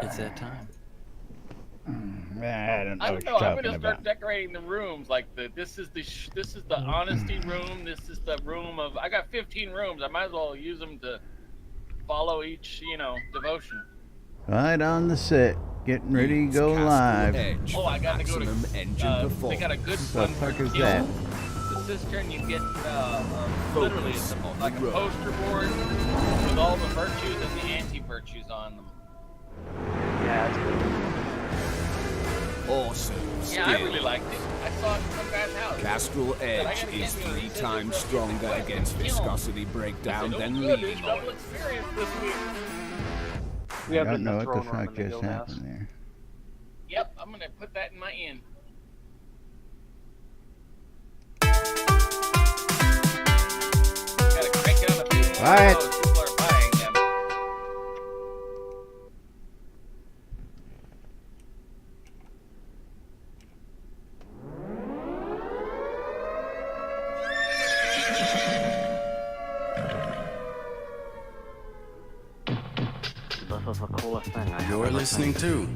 It's that time. I don't know. I What don't know. you're I'm talking gonna start about. decorating the rooms like this is the honesty room. This is the room of. I got 15 rooms. I might as well use them to follow each devotion. Right on the set, getting ready to go live. Edge Oh, I for got to go to. maximum engine They got a good performance. The one for fuck is kill that? the cistern. You get literally it's like a poster board with all the virtues and the anti-virtues on them. Awesome Yeah, I skill. really liked it. I saw it in some guy's house. Castrol Edge gotta is get me 3 a times scissors, stronger quick, against kill 'em. viscosity I breakdown said, than oh, good, leading double oil. experience this week. We I have don't the know what the throne room fuck in the just guild house. happened there. Yep, I'm gonna put that in my inn. Gotta crank it on a few more All right. of those. People are buying them. This is the coolest thing I have You're ever listening seen.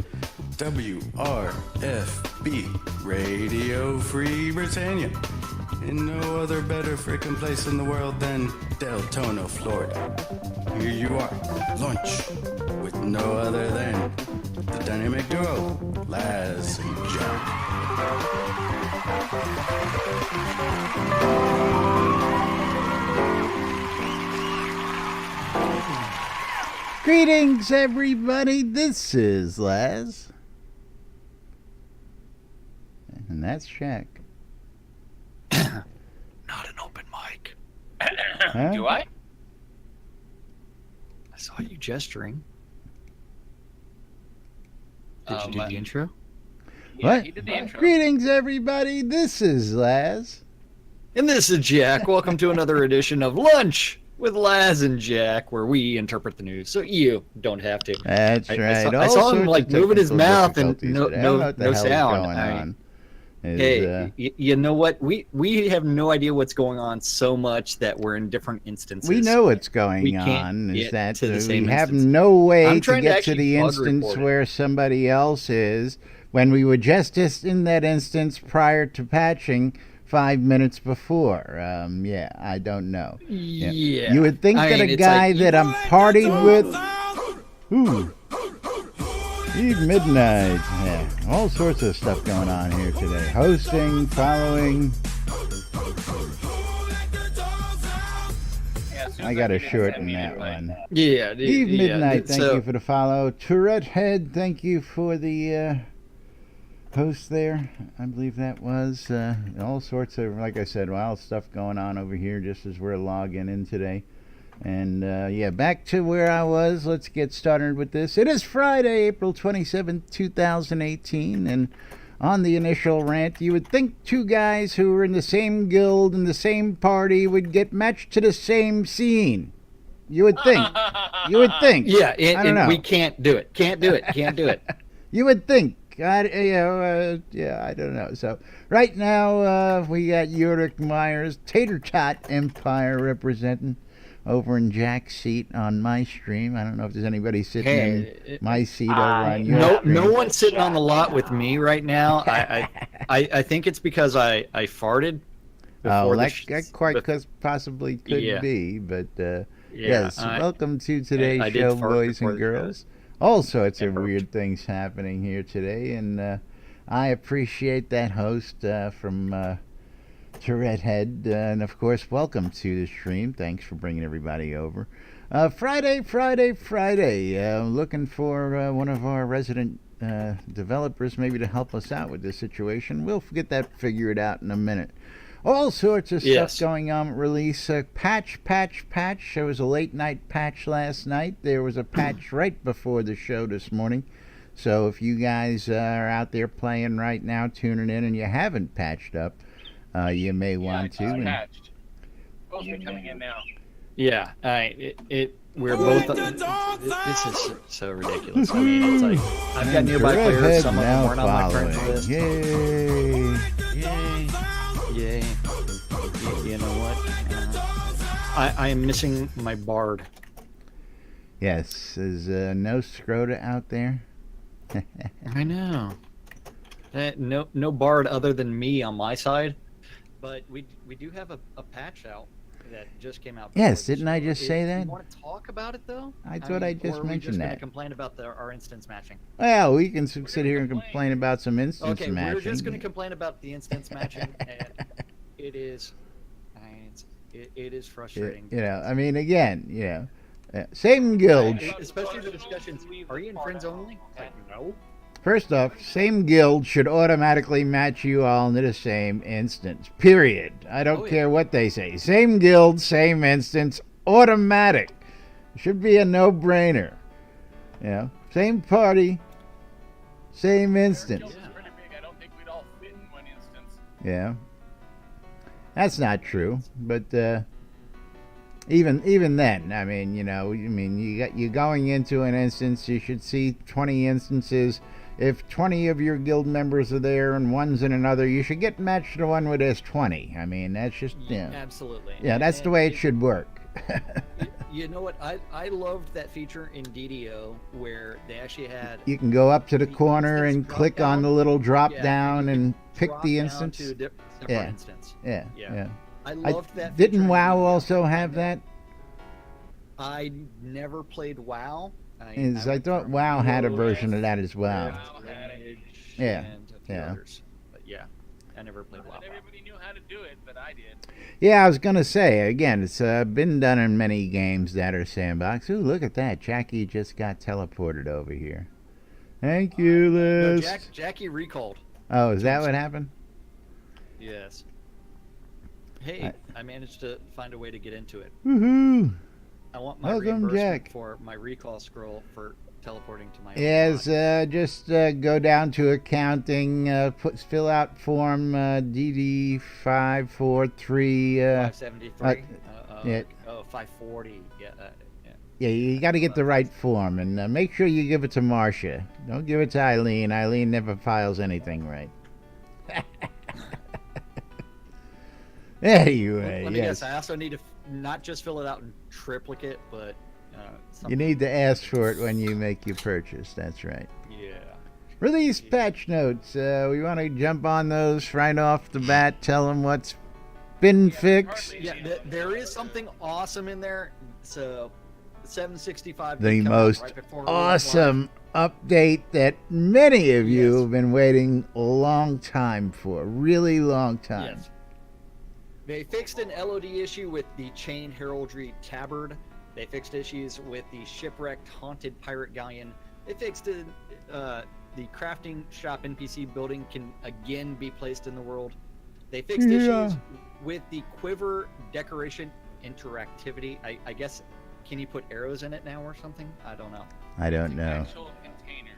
to WRFB, Radio Free Britannia. In no other better frickin' place in the world than Deltona, Florida. Here you are, lunch, with no other than the dynamic duo, Laz and Jack. Greetings, everybody. This is Laz. And that's Shaq. Not an open mic. Huh? Do I? I saw you gesturing. Did you do but- the intro? Yeah, What? he did the intro. Greetings, everybody. This is Laz. And this is Jack. Welcome to another edition of Lunch with Laz and Jack, where we interpret the news so you don't have to. That's I right. saw All him, sorts like, of moving his technical mouth and difficulties no- today. I don't no- know what the no hell is sound. going on. Is, Hey, you know what? We have no idea what's going on so much that we're in different instances. we know what's We going can't on. Is get that to the we same have instance. no way I'm to trying to get to actually the bug instance report it. where somebody else is when we were just in that instance prior to patching 5 minutes before. Yeah, I don't know. Yeah. You would think I that mean, a it's guy like, that I'm partied with. Ooh. Eve Midnight. Yeah, all sorts of stuff going on here today. Hosting, following. Yeah, as soon I as got to get shorten send me an that invite. one. Yeah, Eve yeah, Midnight, thank so- you for the follow. Tourette Head, thank you for the post there. I believe that was all sorts of, like I said, wild stuff going on over here just as we're logging in today. And yeah, back to where I was. Let's get started with this. It is Friday, April 27th, 2018, and on the initial rant, you would think two guys who were in the same guild and the same party would get matched to the same scene. You would think. You would think. Yeah, I don't and know. we can't do it. Can't do it. Can't do it. You would think. Yeah, I don't know. So right now we got Yorick Myers, Tater Tot Empire representing over in Jack's seat on my stream. I don't know if there's anybody sitting Hey, in my seat over on your No, stream. no one's sitting on the lot with me right now. I think it's because I farted. Oh, before the that, sh- that quite bef- possibly could Yeah. be, but Yeah, yes. Welcome to today's I did show, fart boys before and the- girls. All sorts of burped. weird things happening here today, and I appreciate that host from Tourette Head, and of course, welcome to the stream. Thanks for bringing everybody over. Friday. Looking for one of our resident developers maybe to help us out with this situation. We'll get that figured out in a minute. All sorts of Yes. stuff going on with release. Patch. There was a late night patch last night. There was a patch right before the show this morning. So if you guys are out there playing right now, tuning in, and you haven't patched up, you may want to. Yeah, And patched. Supposed to be coming in now. Yeah, we're both. This is so ridiculous. I mean, it's like I've got nearby Tourette players. Head Some of them now weren't on my friends following. list. Yay! Yay! You know what? I am missing my bard. Yes, is no Scrota out there? I know. No bard other than me on my side, but we do have a patch out that just came out. Yes, before the didn't I show. just say that? You want to talk about it though? I thought I mean, just or are we mentioned just gonna that. complain about our instance matching. Well, we can sit gonna here and complain. complain about some instance Okay, matching. we're just going to complain about the instance matching, and it is, it is frustrating. You know, I mean, again, you know, same guild. Especially the discussions. Are you in friends only? Like, no. First off, same guild should automatically match you all into the same instance. Period. I don't Oh, yeah. care what they say. Same guild, same instance, automatic. Should be a no-brainer. You know, same party, same instance. Guild's pretty big. I don't think we'd all fit in one instance. Yeah. That's not true, but even then, I mean, you know, you're going into an instance, you should see 20 instances. If 20 of your guild members are there and one's in another, you should get matched to the one where there's 20. I mean, that's just, yeah. Absolutely. Yeah, that's the way it should work. You know what? I loved that feature in DDO where they actually had. You can go up to the The corner instance and drop click on down. the little drop Yeah, down you and can pick drop the down instance. to a separate Yeah. instance. Yeah, Yeah. yeah. I loved that. feature Didn't in WoW DDO. also have that? I never played WoW. I I thought WoW had a version of that as well. WoW had it. Yeah, And a few yeah. others. But yeah, I never played WoW. Not everybody knew how to do it, but I did. Yeah, I was gonna say again. It's been done in many games that are sandbox. Ooh, look at that! Jackie just got teleported over here. Thank you, No, Liz. Jackie recalled. Oh, is that what happened? Yes. Hey, I managed to find a way to get into it. Woohoo! I want my Welcome, reimbursement Jack. for my recall scroll for teleporting to my own Yes, mod. just go down to accounting, fill out form DD543. 573. yeah. Oh, 540. Yeah. Yeah. Yeah, you got to get the right form, and make sure you give it to Marcia. Don't give it to Eileen. Eileen never files anything right. Anyway, Let me yes. guess. I also need to not just fill it out in triplicate, but You something. need to ask for it when you make your purchase. That's right. Yeah. Release patch notes. We want to jump on those right off the bat. Tell them what's been fixed. hardly- Yeah, there is something awesome in there. So, 765. The did come out most right before we went awesome update that many of you Yes. have been waiting a long time for. Really long live. time. Yes. They fixed an LOD issue with the Chain Heraldry Tabard. They fixed issues with the Shipwrecked Haunted Pirate Galleon. They fixed it, the crafting shop NPC building can again be placed in the world. They fixed Yeah. issues with the Quiver Decoration Interactivity. I guess, can you put arrows in it now or something? I don't know. I don't know. Actual container.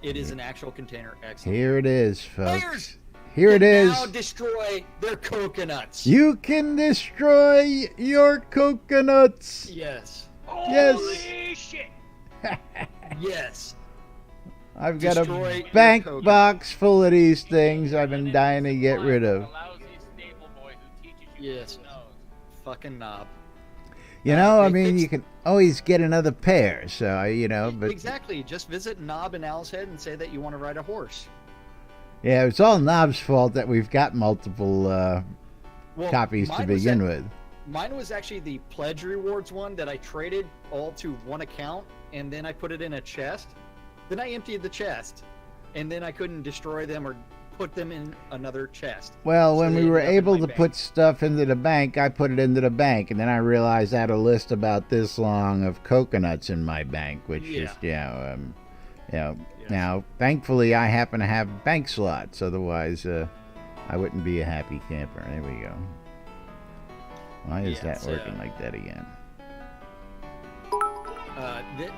It is an actual container. Excellent. Here it is, folks. Players Here it can is. now destroy their coconuts. You can destroy your coconuts. Yes. Yes. Holy shit! Yes. I've got Destroy a your bank coconut. box full of these things I've been dying to get rid of. A lousy stable boy who teaches you Yes. what he knows. Fucking knob. You know, I they mean, fixed- you can always get another pair, so, you know, but Exactly. Just visit Knob and Owl's Head and say that you want to ride a horse. yeah, it's all Knob's fault that we've got multiple Well, copies to mine was begin that- with. Mine was actually the pledge rewards one that I traded all to one account, and then I put it in a chest. Then I emptied the chest, and then I couldn't destroy them or put them in another chest. Well, So when they we were ended up in able my to bank. put stuff into the bank, I put it into the bank, and then I realized I had a list about this long of coconuts in my bank, which Yeah. just, Yes. Now, thankfully, I happen to have bank slots. Otherwise, I wouldn't be a happy camper. There we go. Why is Yeah, that so- working like that again?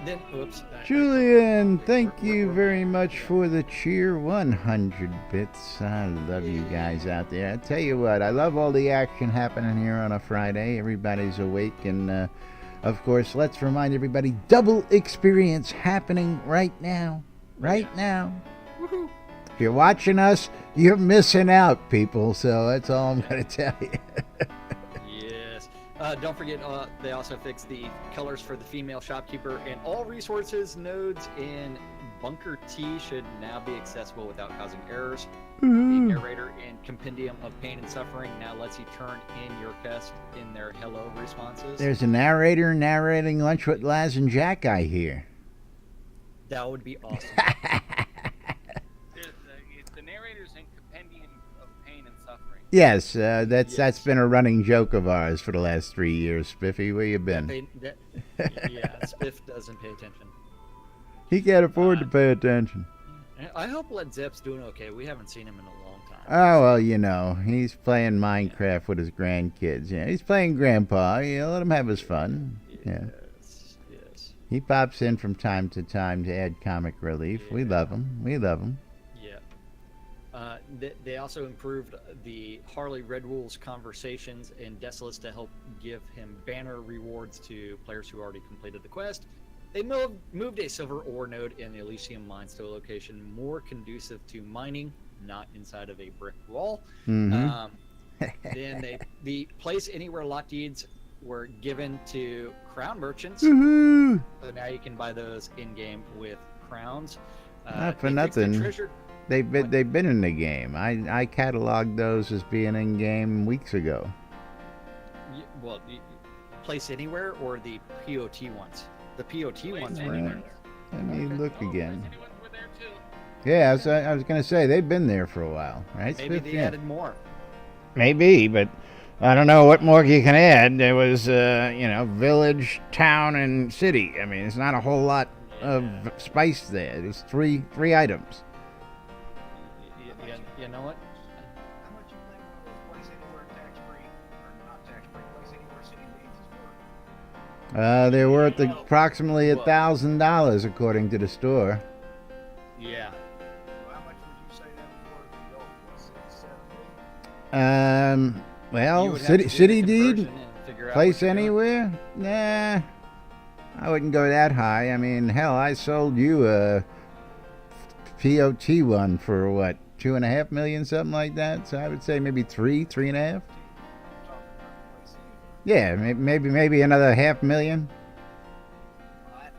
Then oops. Julian, thank you very much for the cheer. 100 bits. I love you guys out there. I tell you what, I love all the action happening here on a Friday. Everybody's awake, and of course, let's remind everybody: double experience happening right now. Right now. Woohoo. If you're watching us, you're missing out, people. So that's all I'm going to tell you. Yes. Don't forget, they also fixed the colors for the female shopkeeper and all resources, nodes, and Bunker T should now be accessible without causing errors. The Ooh. narrator in Compendium of Pain and Suffering now lets you turn in your quest in their hello responses. There's a narrator narrating Lunch with Laz and Jack, I hear. That would be awesome. The narrators in Compendium of Pain and Suffering. Yes, that's been a running joke of ours for the last 3 years. Spiffy, where you been? Yeah, Spiff doesn't pay attention. He can't afford to pay attention. I hope Led Zepp's doing okay. We haven't seen him in a long time. Oh, well, you know, he's playing Minecraft with his grandkids. Yeah, he's playing Grandpa. You know, let him have his fun. Yeah. Yes. He pops in from time to time to add comic relief. We love him. We love him. Yeah. They also improved the Harley Red Wolves conversations in Desolus to help give him banner rewards to players who already completed the quest. They moved a silver ore node in the Elysium Mines to a location more conducive to mining, not inside of a brick wall. Mm-hmm. Then the place anywhere lot deeds were given to crown merchants. Woohoo! So now you can buy those in game with crowns. Not for they fixed the nothing. treasure- They've been in the game. I cataloged those as being in game weeks ago. Place anywhere or the POT ones? The POT ones were in Anywhere. there. Let me look again. Place Anywhere were there too. Yeah, I was gonna say they've been there for a while, right? Maybe Spiff? they Yeah. added more. Maybe, but I don't know what more you can add. There was, village, town, and city. I mean, it's not a whole lot of spice there. There's three items. You know what? How much you think one of those place anywhere tax-free, or not tax-free, place anywhere city deeds is worth? They're worth approximately $1,000 according to the store. Yeah. So how much would you say that was worth in gold? What's it, 7 million? You Well, would have to do the city deed, conversion and figure out place what you're doing. anywhere. Nah, I wouldn't go that high. I mean, hell, I sold you a POT one for what, 2.5 million, something like that. So I would say maybe 3.5. Talking about place anywhere. Yeah, maybe another 500,000. What?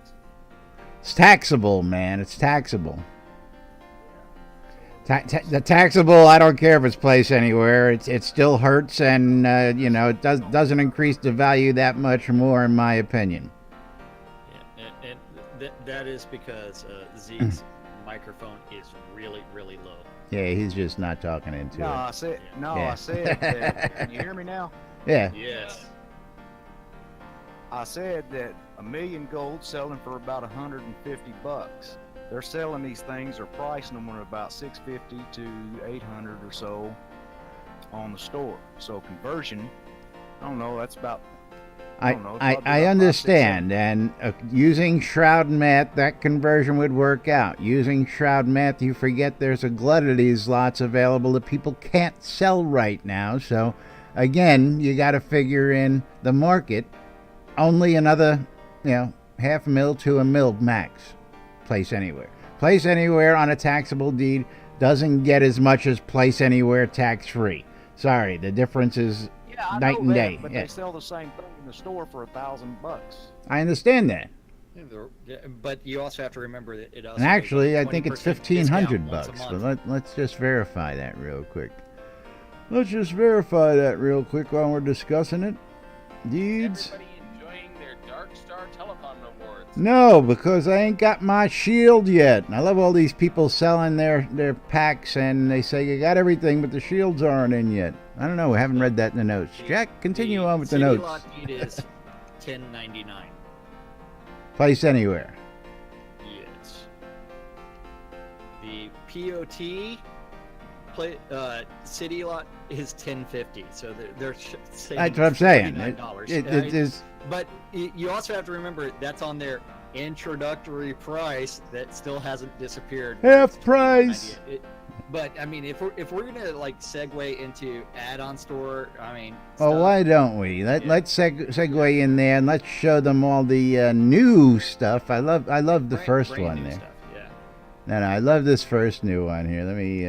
It's taxable, man. It's taxable. The taxable, I don't care if it's placed anywhere. It still hurts, and it doesn't increase the value that much more, in my opinion. Yeah, and that is because Zeke's microphone is really, really low. Yeah, he's just not talking into No, it. I said, Yeah. I said that. Can you hear me now? Yeah. Yes. I said that 1 million gold selling for about $150. They're selling these things or pricing them at about 650 to 800 or so on the store. So conversion, I don't know. That's about. I don't know, probably about I 5, 6, understand, and using Shroud math, that conversion would work out. Using Shroud math, you forget there's a glut of these lots available that people can't sell right now. So, again, you got to figure in the market. Only another, $500,000 to $1 million max. Place anywhere. Place anywhere on a taxable deed doesn't get as much as place anywhere tax free. Sorry, the difference is Yeah, I night know and that, day. but Yeah. they sell the same thing in the store for $1,000. I understand that. But you also have to remember that it also. And actually, I think it's 20% $1,500 discount once a bucks. month. But let's just verify that real quick. Let's just verify that real quick while we're discussing it. Deeds? Everybody enjoying their Dark Star Telethon awards. No, because I ain't got my shield yet. I love all these people selling their packs, and they say you got everything, but the shields aren't in yet. I don't know. I haven't read that in the notes. Jack, continue on with the city notes. lot deed is $10.99. Place anywhere. Yes. The POT city lot is $10.50. So they're saying That's what I'm saying. $39. It is. But you also have to remember that's on their introductory price that still hasn't disappeared. Half price. But I mean, if we're gonna like segue into add-on store, I mean, Well, stuff, why don't we? Let's segue in there and let's show them all the new stuff. I love the first brand one new there. stuff, yeah. No, I love this first new one here. Let me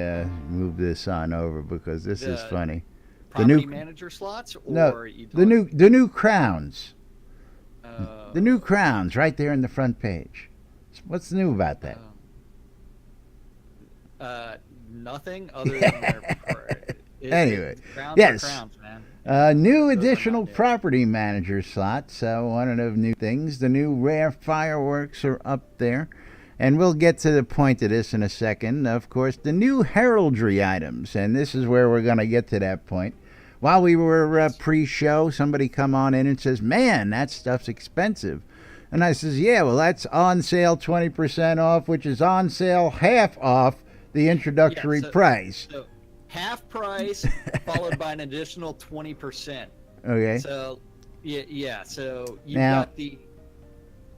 move this on over because this is The funny. Property manager slots, or No, you the new crowns. uh, The new crowns right there in the front page. What's new about that? Nothing other than Anyway, crowns yes. are crowns, man. New Those are additional not new. property manager slot. So one of the new things, the new rare fireworks are up there. And we'll get to the point of this in a second. Of course, the new heraldry items. And this is where we're going to get to that point. While we were pre-show, somebody come on in and says, man, that stuff's expensive. And I says, yeah, well, that's on sale 20% off, which is on sale half off the introductory price. So half price followed by an additional 20%. Okay. So, yeah. So you've Now, got the...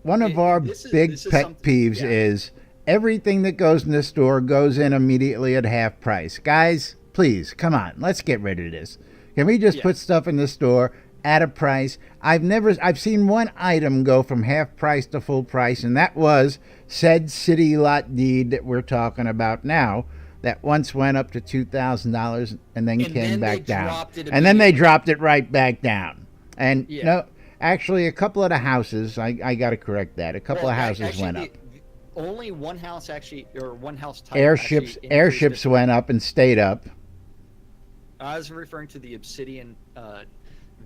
One of our big pet peeves is everything that goes in the store goes in immediately at half price. Guys, please, come on, let's get rid of this. Can we just put stuff in the store at a price? I've seen one item go from half price to full price, and that was said city lot deed that we're talking about now, that once went up to $2,000 and then came back down. And then they dropped it right back down. And no, actually, a couple of the houses, I got to correct that. A couple of houses went up. Only one house actually, or one house type. Airships went up and stayed up. I was referring to the Obsidian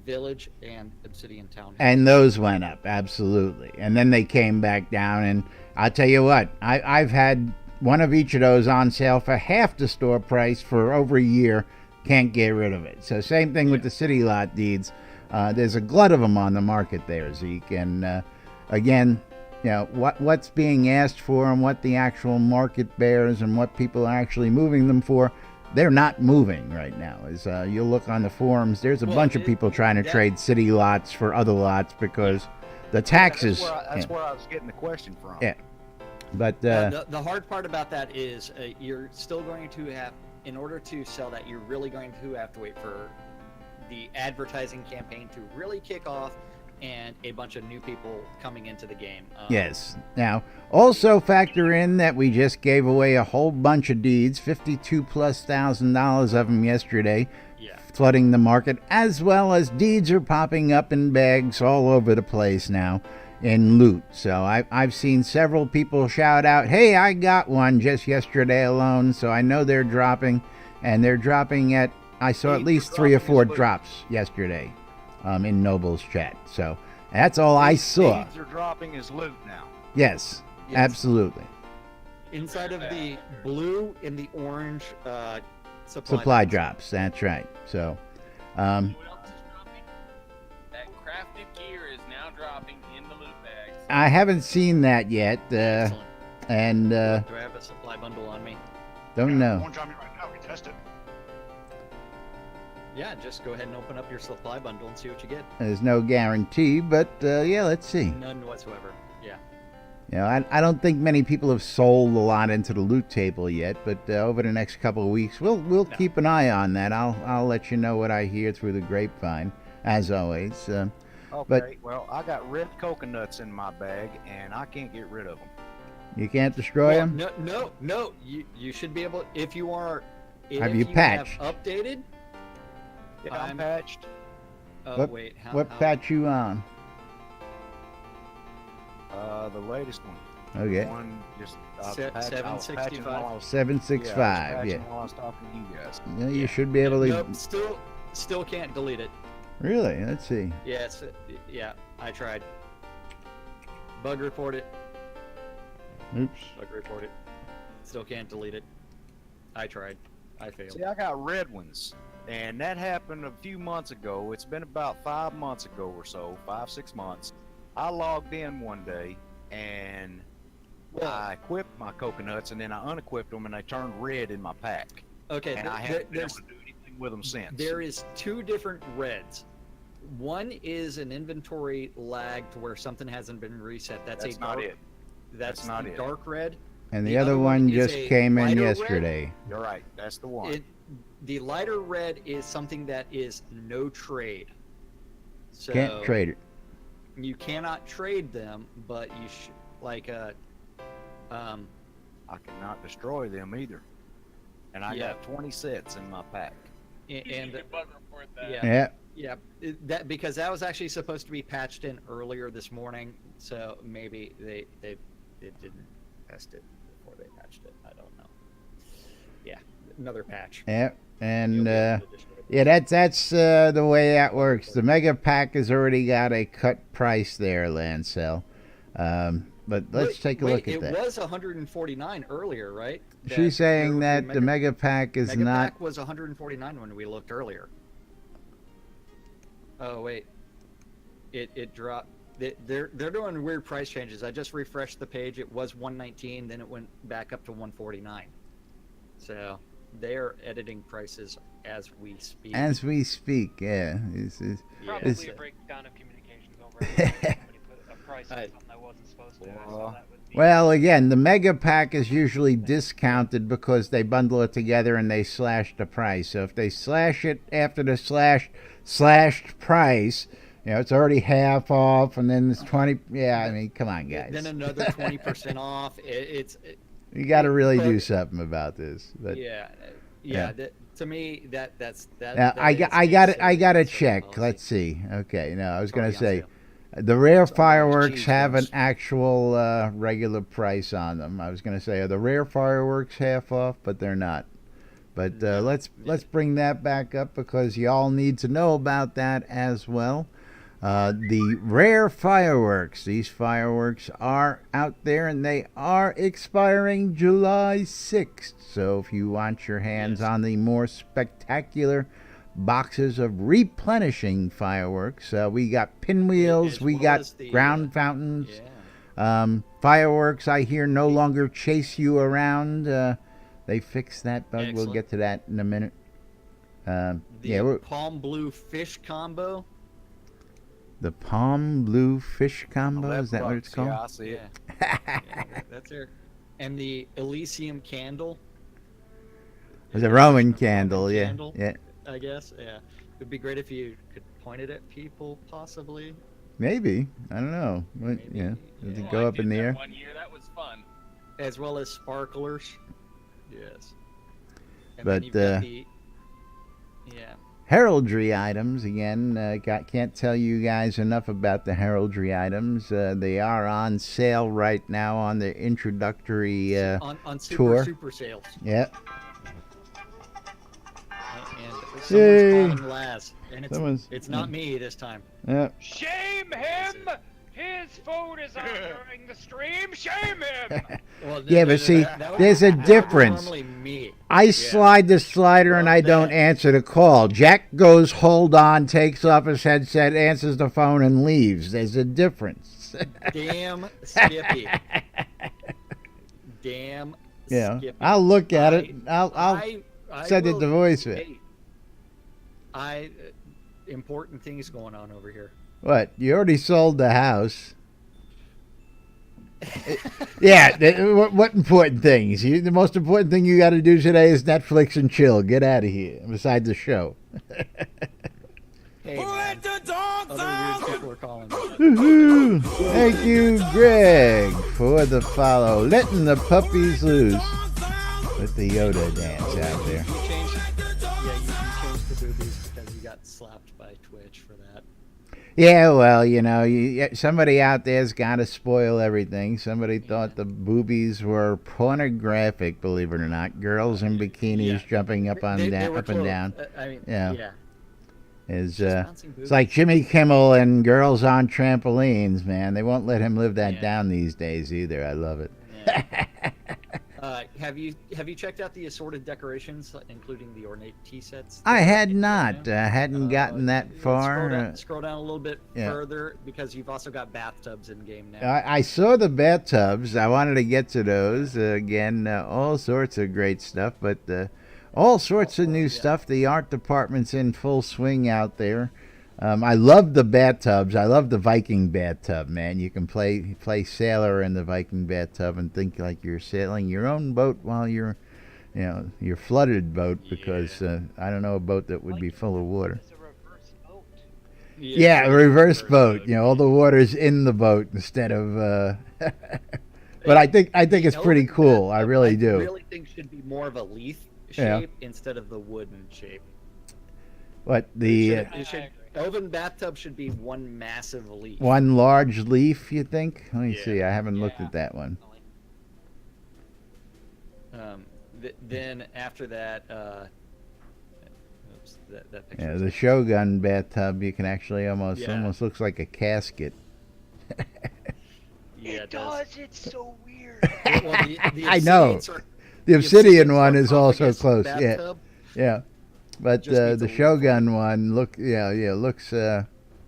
Village and Obsidian Town. And those went up, absolutely. And then they came back down. And I'll tell you what, I've had one of each of those on sale for half the store price for over a year. Can't get rid of it. So same thing with the city lot deeds. There's a glut of them on the market there, Zeke. And again, you know, what's being asked for and what the actual market bears and what people are actually moving them for, they're not moving right now. As you'll look on the forums, there's a bunch of people trying to trade city lots for other lots because the taxes. That's where I was getting the question from. Yeah. But the hard part about that is you're still going to have, in order to sell that, you're really going to have to wait for the advertising campaign to really kick off and a bunch of new people coming into the game. Yes. Now, also factor in that we just gave away a whole bunch of deeds, $52,000+ of them yesterday, flooding the market, as well as deeds are popping up in bags all over the place now in loot. So I've seen several people shout out, hey, I got one just yesterday alone, so I know they're dropping, and they're dropping at, I saw at least 3 or 4 drops yesterday in Noble's chat. So that's all I saw. Deeds are dropping as loot now. Yes, absolutely. Inside of the blue and the orange supply drops. That's right. So what else is dropping? That crafted gear is now dropping in the loot bags. I haven't seen that yet. And do I have a supply bundle on me? Don't know. One on me right now. We can test it. Yeah, just go ahead and open up your supply bundle and see what you get. There's no guarantee, but yeah, let's see. None whatsoever. Yeah. You know, I don't think many people have sold a lot into the loot table yet, but over the next couple of weeks, we'll keep an eye on that. I'll let you know what I hear through the grapevine, as always. Okay, well, I got red coconuts in my bag, and I can't get rid of them. You can't destroy them? No. You should be able, if you are... Have you patched? Have updated? Yeah, I'm patched. Wait. What patch you on? The latest one. Okay. One just 765. 765. Yeah. While I was talking to you guys. Yeah, you should be able to. Nope, still can't delete it. Really? Let's see. Yeah, I tried. Bug report it. Oops. Bug report it. Still can't delete it. I tried. I failed. See, I got red ones. And that happened a few months ago. It's been about 5 months ago or so, 5-6 months. I logged in one day and I equipped my coconuts and then I unequipped them and they turned red in my pack. Okay, and I haven't been able to do anything with them since. There is 2 different reds. One is an inventory lag to where something hasn't been reset. That's not it. That's not the it. dark red. And the other one just came in lighter yesterday. red. You're right. That's the one. The lighter red is something that is no trade. So Can't trade it. You cannot trade them, but you should I cannot destroy them either. And I got 20 sets in my pack. And bug report that. Yeah. That because that was actually supposed to be patched in earlier this morning, so maybe they didn't test it before they patched it. I don't know. another patch. Yeah, and You'll get an additional- yeah, that's the way that works. The mega pack has already got a cut price there, Lancel. But let's take a look at that. It was 149 earlier, right? She's saying that the mega pack is Mega not. pack was 149 when we looked earlier. Oh wait, it dropped. They're doing weird price changes. I just refreshed the page. It was 119, then it went back up to 149. So they are editing prices as we speak. As we speak, yeah. Probably It's- a breakdown of communications over somebody put a price on I- something that wasn't supposed to. So Well, that would be, Well, again, the mega pack is usually discounted because they bundle it together and they slash the price. So if they slash it after the slashed price, it's already half off, and then it's 20. Yeah, I mean, come on, guys. Then another 20% off. You got to really do but- something about this. But Yeah. To me, that's that. now, that I is got a to selling check. policy. Let's see. Okay, no, I was gonna Already on say sale. the rare It's on fireworks cheese have an ones. actual regular price on them. I was gonna say are the rare fireworks half off, but they're not. But let's bring that back up because y'all need to know about that as well. The rare fireworks. These fireworks are out there and they are expiring July 6th. So if you want your hands on the more spectacular boxes of replenishing fireworks, we got pinwheels, As we well got as the, ground fountains. Yeah. Fireworks, I hear, no longer chase you around. They fixed that bug. We'll Excellent. get to that in a minute. The Yeah, palm blue fish combo. the palm blue fish combo, On is that what it's box, called? Yeah, I see it. Yeah, that's her. And the Elysium candle. It's a Roman candle, yeah. candle. Yeah. I guess. Yeah. It'd be great if you could point it at people, possibly. Maybe. I don't know. What, Maybe, yeah. Does yeah. it go I up in did the that air? One year, that was fun. As well as sparklers. Yes. And But, then you've got the, yeah. Heraldry items, again, can't tell you guys enough about the heraldry items. They are on sale right now on the introductory on tour. super sales. Yeah. And someone's Yay. calling Laz. And it's not me this time. Yeah. shame him! His food is on during the stream. Shame him! Well, Yeah, but see, there's a that would be difference. Normally me. I slide the slider and Well, I don't that- answer the call. Jack goes, hold on, takes off his headset, answers the phone, and leaves. There's a difference. Damn Skippy. Damn Yeah, Skippy. I'll look at it. I'll I send it will- to voicemail. Hey, important things going on over here. What? You already sold the house. Yeah. What important things? The most important thing you got to do today is Netflix and chill. Get out of here. Besides the show. Hey, man. Other weird people are calling me. Woohoo! Thank you, Greg, for the follow. Letting the puppies loose with the Yoda dance out there. You changed the boobies because you got slapped by Twitch for that. Yeah, well, somebody out there's got to spoil everything. Somebody thought the boobies were pornographic, believe it or not. Girls in bikinis Yeah. jumping up on They down, were up and close. down. I mean, Yeah. yeah. Is Just bouncing it's boobies. like Jimmy Kimmel and girls on trampolines, man. They won't let him live that Yeah. down these days either. I love it. Yeah. Have you checked out the assorted decorations, including the ornate tea sets? I had Yeah. not. Hadn't gotten that far. Scroll down a little bit yeah. further because you've also got bathtubs in game now. I saw the bathtubs. I wanted to get to those. Again, all sorts of great stuff, but all sorts of new stuff. The art department's in full swing out there. I love the bathtubs. I love the Viking bathtub, man. You can play sailor in the Viking bathtub and think like you're sailing your own boat while you're, your flooded boat because I don't know a boat that would be full of water. It's a reverse boat. Yeah, a reverse boat. All the water's in the boat instead of. But I think it's pretty cool. I really do. I really think should be more of a leaf Yeah. shape instead of the wooden shape. What the It should Elven bathtub should be one massive leaf. one large leaf? You think? Let me Yeah. see. I haven't looked Yeah. at that one. Then after that, oops, that picture. Yeah, is- the Shogun bathtub, you can actually almost Yeah. looks like a casket. Yeah, It does. It's so weird. Well, the I know. Obsidian Sar- The Obsidian Obsidian one is also sarcophagus close. Yeah, bathtub yeah. But just needs a the lid for Shogun one, looks.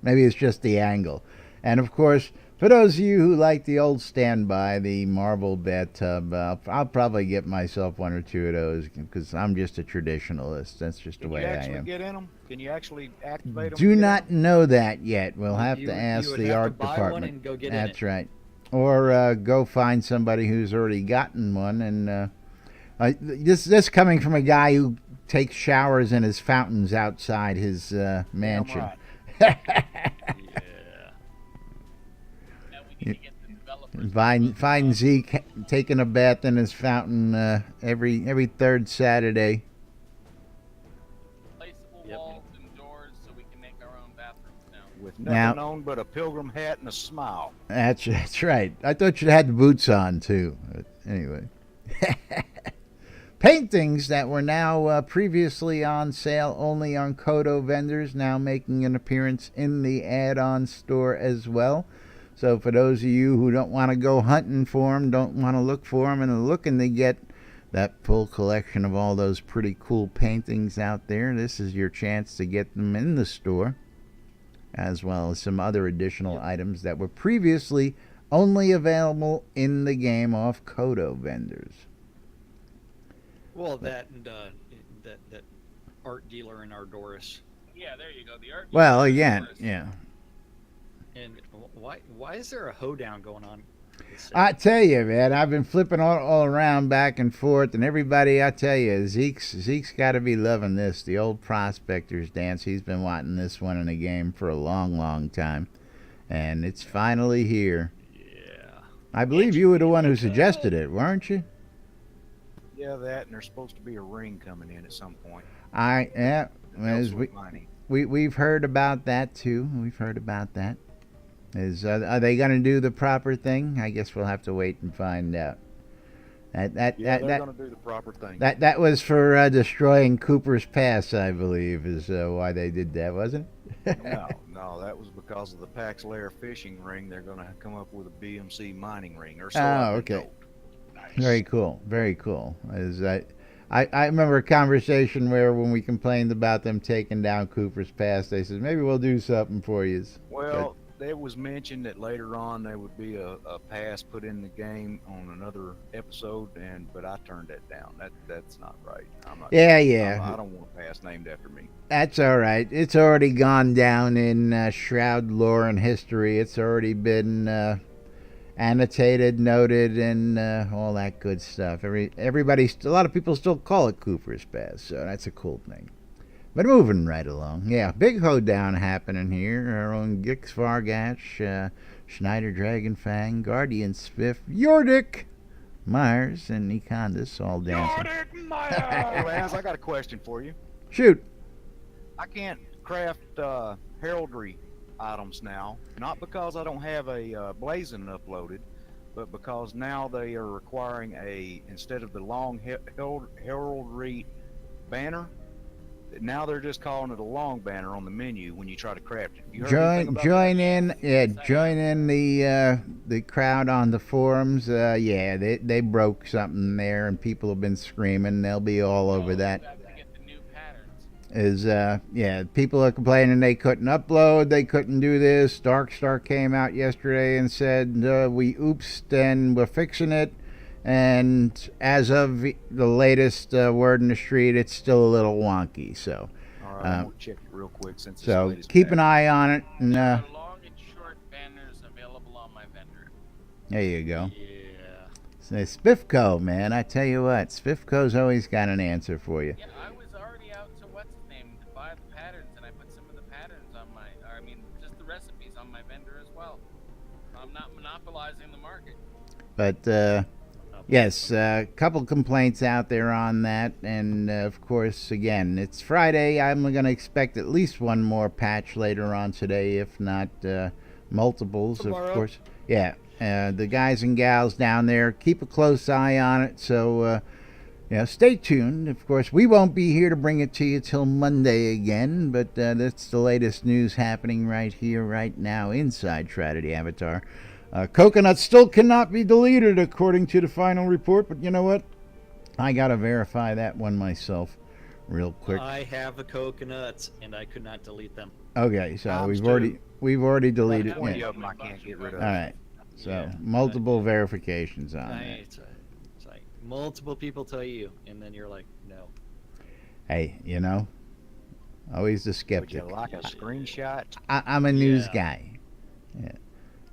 Maybe it's just the angle. And of course, for those of you who like the old standby, the marble bathtub, I'll probably get myself one or two of those because I'm just a traditionalist. That's just the Can way you I actually am. get in them? Can you actually activate them? Do not know that yet. We'll have You- to ask you would the have to art buy one department. and go get in That's it. right. Or go find somebody who's already gotten one. And this coming from a guy who takes showers in his fountains outside his mansion. Right. Yeah. Now we need to get the developers. Find Zeke taking a bath in his fountain every third Saturday. Replaceable Yep. walls and doors so we can make our own bathrooms now. With Now- nothing on but a pilgrim hat and a smile. That's right. I thought you'd had the boots on too. But anyway, paintings that were now previously on sale only on Kodo vendors now making an appearance in the add-on store as well. So for those of you who don't want to go hunting for them, don't want to look for them, and are looking to get that full collection of all those pretty cool paintings out there, this is your chance to get them in the store, as well as some other additional items that were previously only available in the game off Kodo vendors. Well, that and that art dealer in Ardoris. Yeah, there you go. The art. Well, dealer again, doors. yeah. And why is there a hoedown going on? I tell you, man, I've been flipping all around back and forth, and everybody, I tell you, Zeke's got to be loving this. The old Prospector's Dance. He's been wanting this one in the game for a long, long time, and it's finally here. Yeah. I believe you were the one who suggested it, weren't you? Yeah, that, and there's supposed to be a ring coming in at some point. Yeah. Helps As with mining. we've heard about that too. We've heard about that. Are they going to do the proper thing? I guess we'll have to wait and find out. Yeah, they're going to do the proper thing. That was for destroying Cooper's Pass, I believe, is why they did that, wasn't it? No, that was because of the Pax Lair fishing ring. They're going to come up with a BMC mining ring, or so. Oh, I've been okay. told. Very cool. Very cool. I remember a conversation where when we complained about them taking down Cooper's Pass, they said, maybe we'll do something for you. Well, it was mentioned that later on there would be a pass put in the game on another episode, but I turned that down. That's not right. I'm not. Yeah. I don't want a pass named after me. That's all right. It's already gone down in Shroud lore and history. It's already been annotated, noted, and all that good stuff. A lot of people still call it Cooper's Pass, so that's a cool thing. But moving right along, yeah, big hoedown happening here. Our own Gix Vargash, Schneider Dragonfang, Guardian Spiff, Yordik, Myers, and Ekondis all dancing. Hey, Laz, I got a question for you. Shoot. I can't craft heraldry items now, not because I don't have a blazon uploaded, but because now they are requiring instead of the long heraldry banner, now they're just calling it a long banner on the menu when you try to craft it. You heard anything about Join in the crowd on the forums. They broke something there, and people have been screaming. They'll be all over that. We have to get the new patterns. People are complaining they couldn't upload, they couldn't do this. Darkstar came out yesterday and said we oopsed and we're fixing it, and as of the latest word in the street, it's still a little wonky. So All right, I'm gonna check it real quick since it's the so latest keep an patch. eye on it, and There are long and short banners available on my vendor. there you go. Yeah. So Spiffco, man, I tell you what, Spiffco's always got an answer for you. Yeah, I was already out to what's his name to buy the patterns, and I put some of the patterns on just the recipes on my vendor as well. I'm not monopolizing the market. But yes, a couple complaints out there on that, and of course, again, it's Friday. I'm going to expect at least one more patch later on today, if not multiples, Tomorrow. of course. Yeah, the guys and gals down there, keep a close eye on it. So Yeah, stay tuned. Of course, we won't be here to bring it to you till Monday again, but that's the latest news happening right here, right now, inside Shroud the Avatar. Coconut still cannot be deleted according to the final report, but you know what? I gotta verify that one myself real quick. I have the coconuts, and I could not delete them. Okay, so Times we've already deleted. 20 Yeah. of them I can't get rid of. All right, so Yeah. multiple verifications on that. It's like multiple people tell you, and then you're like, no. Hey, you know, always the Would skeptic. you like a screenshot? I'm a news Yeah. guy. Yeah.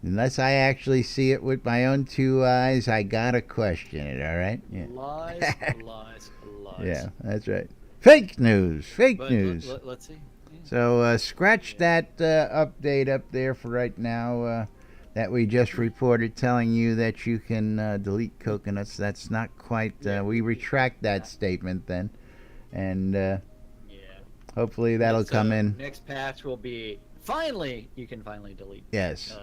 Unless I actually see it with my own two eyes, I gotta question it. All right? Yeah. Lies, lies, lies. Yeah, that's right. Fake news. Fake But news. let's see. Yeah. So scratch that update up there for right now that we just reported, telling you that you can delete coconuts. That's not quite. We retract that statement then, and Yeah. hopefully that'll So come in. Next patch will be finally. You can finally delete Yes.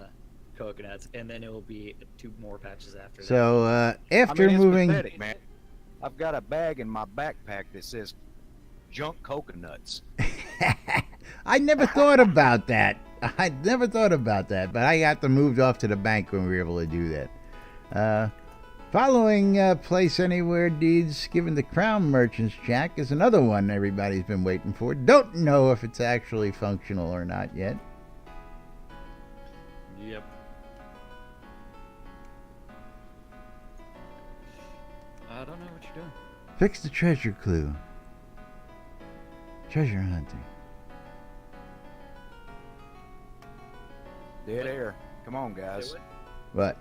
coconuts, and then it will be 2 more patches after that. So after I mean, it's moving. pathetic, man. I've got a bag in my backpack that says junk coconuts. I never thought about that. I never thought about that, but I got them moved off to the bank when we were able to do that. Following Place Anywhere deeds given to Crown Merchants, Jack, is another one everybody's been waiting for. Don't know if it's actually functional or not yet. Yep. I don't know what you're doing. Fix the treasure clue. Treasure hunting. Dead air. Come on, guys. What?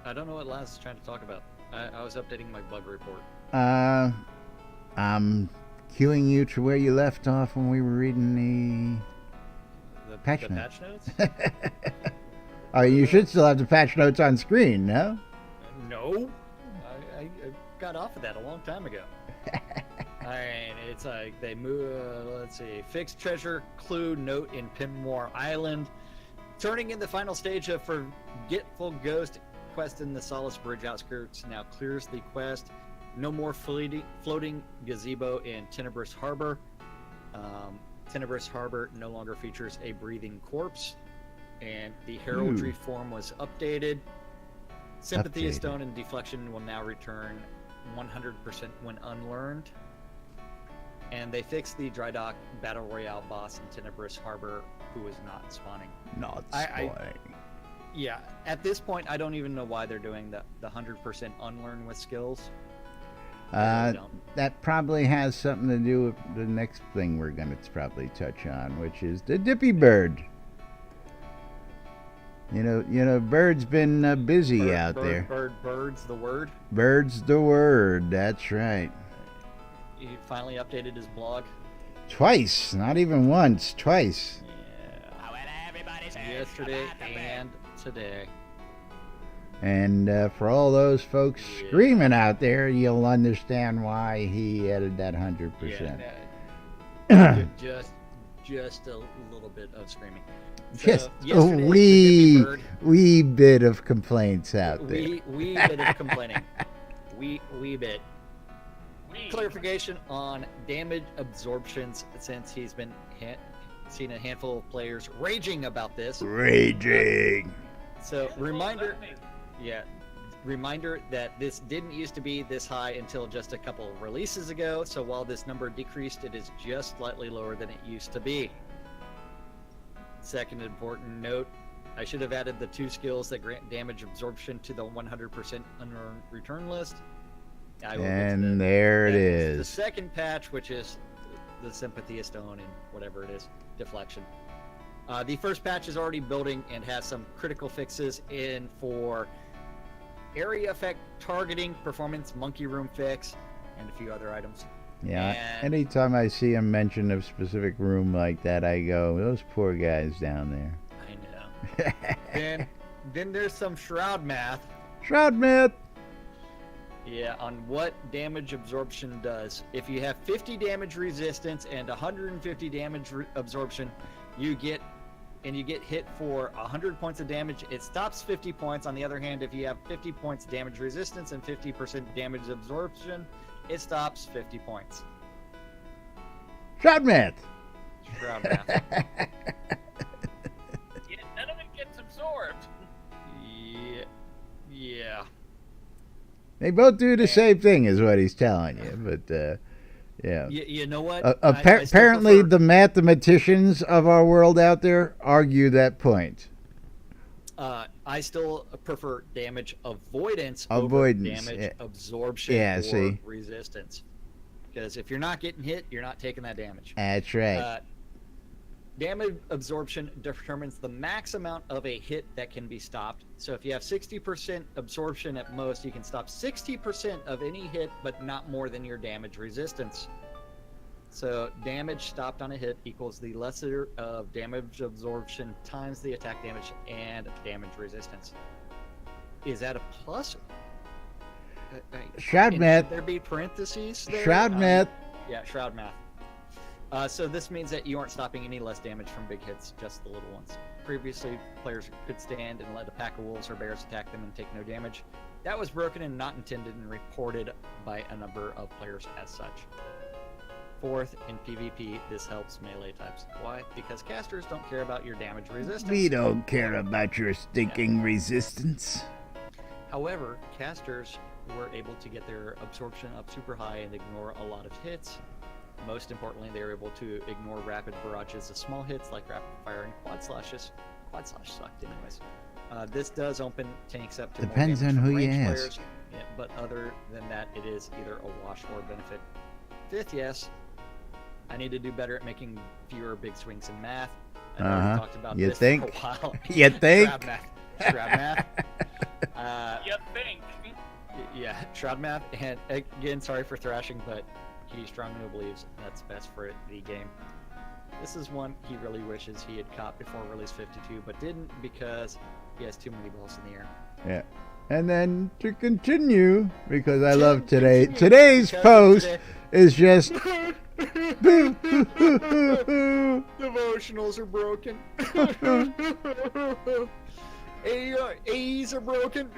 I don't know what Laz is trying to talk about. I was updating my bug report. I'm cueing you to where you left off when we were reading The Patch the notes. patch notes? the... Oh, you should still have the patch notes on screen, no? No. I got off of that a long time ago. And it's like they move. Let's see. Fixed treasure clue note in Pinmore Island. Turning in the final stage of Forgetful Ghost quest in the Solace Bridge outskirts now clears the quest. No more floating gazebo in Tenebrous Harbor. Tenebrous Harbor no longer features a breathing corpse. And the heraldry form was updated. Sympathy Updated. is Stone and Deflection will now return 100% when unlearned. And they fixed the Dry Dock Battle Royale boss in Tenebrous Harbor, who was not spawning. Not I- Yeah, at this point, I don't even know why they're doing the 100% unlearn with skills. I really don't. That probably has something to do with the next thing we're going to probably touch on, which is the Dippy Bird. You know, Bird's been busy out there. Bird's the word. Bird's the word. That's right. He finally updated his blog. Twice, not even once, twice. Yeah. Yesterday and today. And for all those folks screaming out there, you'll understand why he added that 100%. Yeah, just a little bit of screaming. So, Just a yesterday, the wee, Dippy Bird, wee bit of complaints out there. wee bit of complaining. wee bit. Clarification on damage absorptions, since he's been seen a handful of players raging about this. Raging. So reminder that this didn't used to be this high until just a couple of releases ago. So while this number decreased, it is just slightly lower than it used to be. Second important note, I should have added the 2 skills that grant damage absorption to the 100% unearned return list. I will get to And there it the is. second patch, which is the Sympathy of Stone and whatever it is, Deflection. The first patch is already building and has some critical fixes in for area effect targeting, performance monkey room fix, and a few other items. Yeah, And- anytime I see him mention a specific room like that, I go, those poor guys down I know. there. Then there's some Shroud math. Shroud Myth! Yeah, on what damage absorption does. If you have 50 damage resistance and 150 damage absorption, you get hit for 100 points of damage. It stops 50 points. On the other hand, if you have 50 points damage resistance and 50% damage absorption, it stops 50 points. Shroud math. Shroud math. Yeah, none of it gets absorbed. Yeah. They both do the same thing, is what he's telling you. But yeah. You know what? I still Apparently, prefer- the mathematicians of our world out there argue that point. I still prefer damage avoidance, Avoidance, over damage yeah. absorption Yeah, or see. resistance. Because if you're not getting hit, you're not taking that damage. That's right. Damage absorption determines the max amount of a hit that can be stopped. So if you have 60% absorption at most, you can stop 60% of any hit, but not more than your damage resistance. So damage stopped on a hit equals the lesser of damage absorption times the attack damage and damage resistance. Is that a plus? Shroud And math. should there be parentheses there? Shroud math. Yeah, Shroud math. So this means that you aren't stopping any less damage from big hits, just the little ones. Previously, players could stand and let a pack of wolves or bears attack them and take no damage. That was broken and not intended and reported by a number of players as such. Fourth, in PvP, this helps melee types. Why? Because casters don't care about your damage resistance. We don't care about your stinking resistance. However, casters were able to get their absorption up super high and ignore a lot of hits. Most importantly, they were able to ignore rapid barrages of small hits like rapid fire and quad slashes. Quad slash sucked anyways. This does open tanks up to Depends more damage on from who you ranged ask. players, yeah, but other than that, it is either a wash or a benefit. Fifth, yes, I need to do better at making fewer big swings in math. I know we talked about You this think? for a while. You think? Shroud math. Shroud math. You think? Yeah, Shroud math. And again, sorry for thrashing, but he strongly believes that's best for the game. This is one he really wishes he had caught before release 52, but didn't because he has too many balls in the air. Yeah. And then to continue, because I love Continue, today's because post today- is just Devotionals are broken. AEs are broken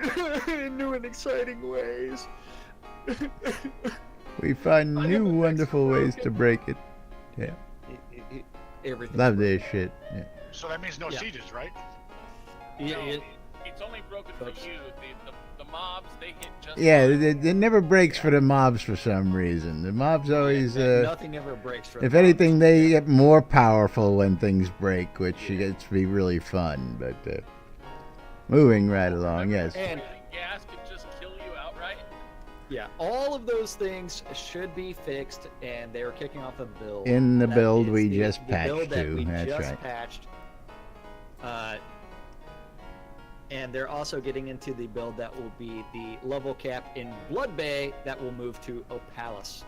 in new and exciting ways. we find new wonderful ways to break it. Yeah. Everything. Love this shit. Yeah. So that means no Yeah. sieges, right? Yeah, No, it- it's only broken for Oops. you. The mobs, they hit just Yeah, fine. it never breaks for the mobs for some reason. The mobs always, nothing ever breaks for if the anything, mobs. they get more powerful when things break, which gets to be really fun. But moving right along, yes. And Gas could just kill you outright. yeah, all of those things should be fixed, and they are kicking off a build. In the that build is we the just build patched that to, we that's just right. patched. And they're also getting into the build that will be the level cap in Blood Bay that will move to Opalis.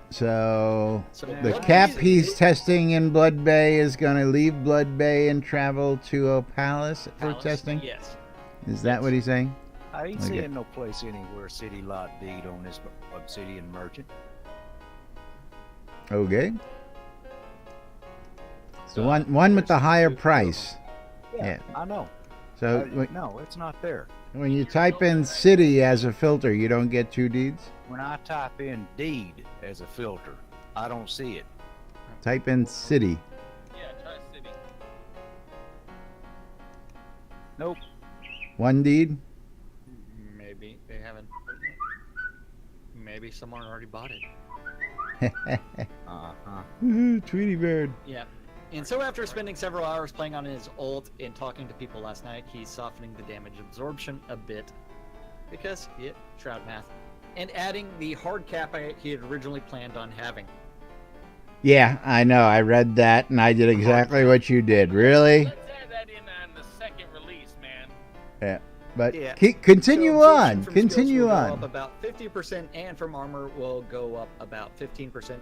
So So the Blood cap Bay- he's testing in Blood Bay is going to leave Blood Bay and travel to Opalis for Opalis, testing? Yes. Is that what he's saying? I ain't Okay. seeing no place anywhere city lot deed on this Obsidian Merchant. Okay. It's the one with the higher price. Yeah. I know. So No, it's not there. when you type in city as a filter, you don't get 2 deeds? When I type in deed as a filter, I don't see it. Type in city. Yeah, try city. Nope. 1 deed? Maybe they haven't. Maybe someone already bought it. Uh-huh. Tweety bird. Yeah. And so after spending several hours playing on his ult and talking to people last night, he's softening the damage absorption a bit. Because, yeah, Shroud math. And adding the hard cap he had originally planned on having. Yeah, I know. I read that and I did exactly what you did. Really? Let's add that in on the second release, man. Yeah. But Yeah. continue So absorption on. from Continue skills will go on. up about 50%, and from armor will go up about 15%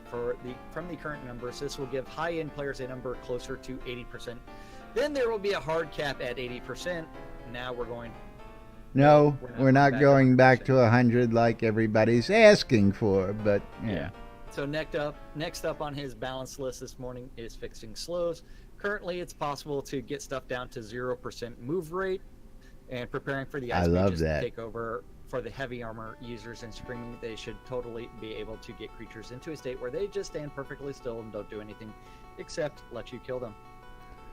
from the current numbers. This will give high-end players a number closer to 80%. Then there will be a hard cap at 80%. Now we're going. No, we're not back going back 100%. to 100 like everybody's asking for, but yeah. So next up on his balance list this morning is fixing slows. Currently, it's possible to get stuff down to 0% move rate, and preparing for the I ice love mages that. to take over for the heavy armor users in Screaming, they should totally be able to get creatures into a state where they just stand perfectly still and don't do anything except let you kill them.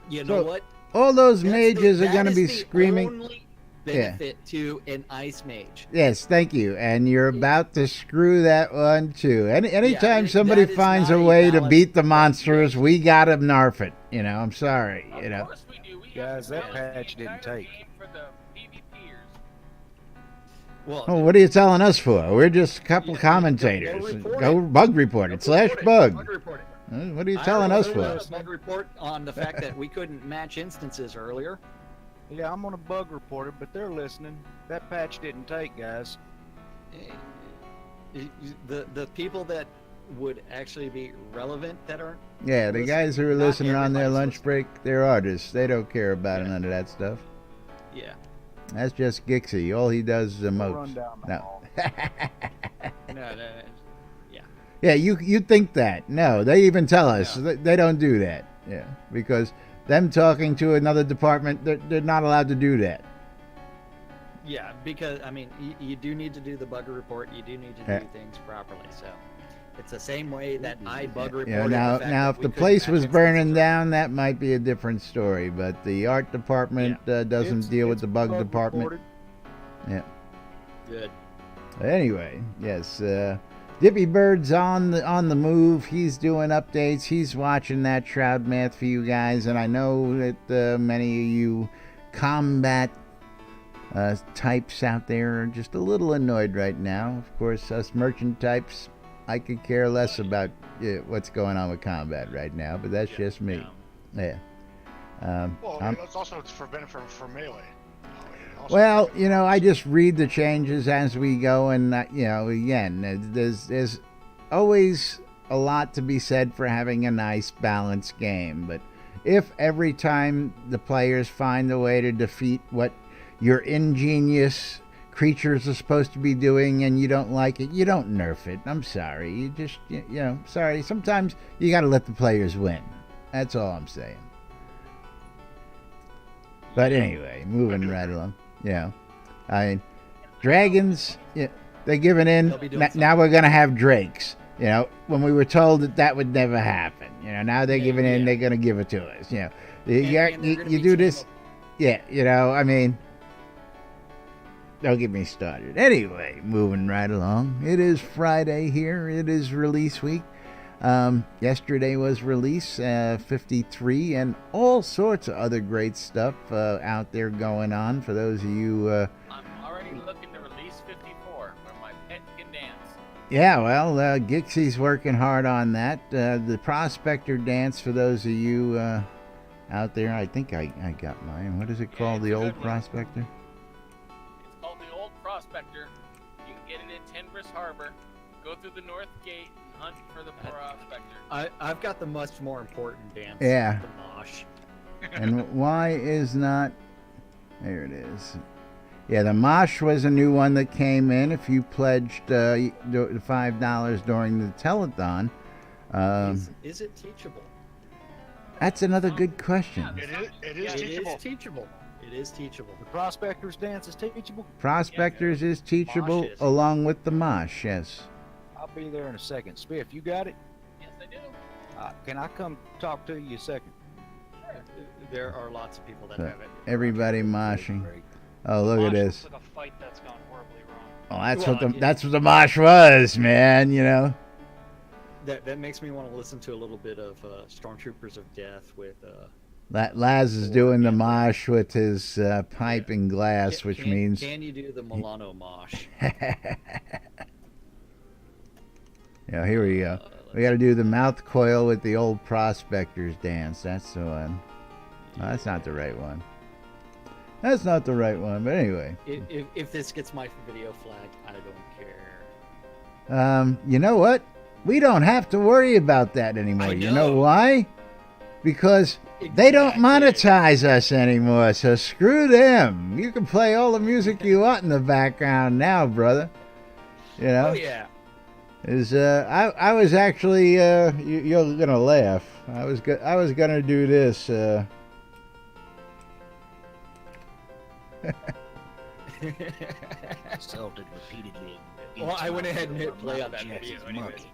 You know what? All those mages are That going to is be the screaming. only benefit to an ice mage. Yes, thank you. And you're about to screw that one too. Anytime that- somebody that is finds a not a way to balanced beat the monsters, we got to nerf it. You know, I'm sorry. You Of know. course we do. We Guys, have to that balance patch the didn't entire take. game for the PvPers. Well, Oh, what are you telling us for? We're just a couple Yeah, commentators. go report Go it. bug report it. Slash bug. report it. What are you telling us for? A bug report on the fact that we couldn't match instances earlier. Yeah, I'm gonna bug report it, but they're listening. That patch didn't take, guys. The people that would actually be relevant that aren't. Yeah, the guys who are Not listening on their everybody's lunch listening. break, they're artists. They don't care about none of that stuff. Yeah. That's just Gixie. All he does is We'll emotes. run down the No. hall. No. Yeah, you think that. No, they even tell us. No. They don't do that. Yeah, because them talking to another department, they're not allowed to do that. Yeah, because I mean, you do need to do the bug report. You do need to Yeah. do things properly. So it's the same way that I bug report. You know, now if the place was burning down, that might be a different story. But the art department doesn't deal with the bug department. reported. Yeah. Good. Anyway, yes, Dippy Bird's on the move. He's doing updates. He's watching that Shroud math for you guys, and I know that many of you combat types out there are just a little annoyed right now. Of course, us merchant types, I could care less about what's going on with combat right now, but that's just me. Yeah. It's also for benefit for melee. Well, you know, I just read the changes as we go, and you know, again, there's always a lot to be said for having a nice balanced game. But if every time the players find a way to defeat what your ingenious creatures are supposed to be doing, and you don't like it, you don't nerf it. I'm sorry. You just, you know, sorry. Sometimes you got to let the players win. That's all I'm saying. But anyway, moving right along. Yeah, I mean, dragons. Yeah, they're giving in. They'll be doing Now we're gonna have drakes. You know, when we were told that would never happen. You know, now they're giving in. Yeah. They're gonna give it to us. You know, And they're gonna you be do this. team Yeah, you know, I mean, don't get me started. Anyway, moving right along. It is Friday here. It is release week. Yesterday was release 53 and all sorts of other great stuff out there going on for those of you. I'm already looking to release 54 where my pet can dance. Yeah, well, Gixie's working hard on that. The Prospector Dance for those of you out there. I think I got mine. What is it called? it's The a Old good one. Prospector? It's called the Old Prospector. You can get it at Tenbris Harbor. Go through the North Gate and hunt for the Prospector. I've got the much more important dance. Yeah. The mosh. And why is not... There it is. Yeah, the Mosh was a new one that came in. If you pledged $5 during the telethon. Is it teachable? That's another good question. It is It teachable. is teachable. It is teachable. The Prospector's dance is teachable. Prospectors is teachable Mosh is. along with the Mosh, yes. I'll be there in a second. Spiff, you got it? Yes, I do. Can I come talk to you a second? There are lots of people that So, have it. everybody moshing. Great. Oh, look at Mosh this. looks like a fight that's gone horribly wrong. Oh, that's Well, what the Mosh was, man. You know. That makes me want to listen to a little bit of Stormtroopers of Death with. Laz is doing the Mosh with his pipe and glass, which means. Can you do the Milano mosh? Yeah, here we go. We got to do the mouth coil with the Old Prospectors dance. That's the one. No, that's not the right one. That's not the right one. But anyway. If this gets my video flag, I don't care. You know what? We don't have to worry about that anymore. You know why? Because they don't monetize us anymore. So screw them. You can play all the music you want in the background now, brother. You know? Oh yeah. I was actually you're gonna laugh. I was gonna do this. Assaulted repeatedly. Well, I went ahead and hit play on that Jackson's video anyways. monkey.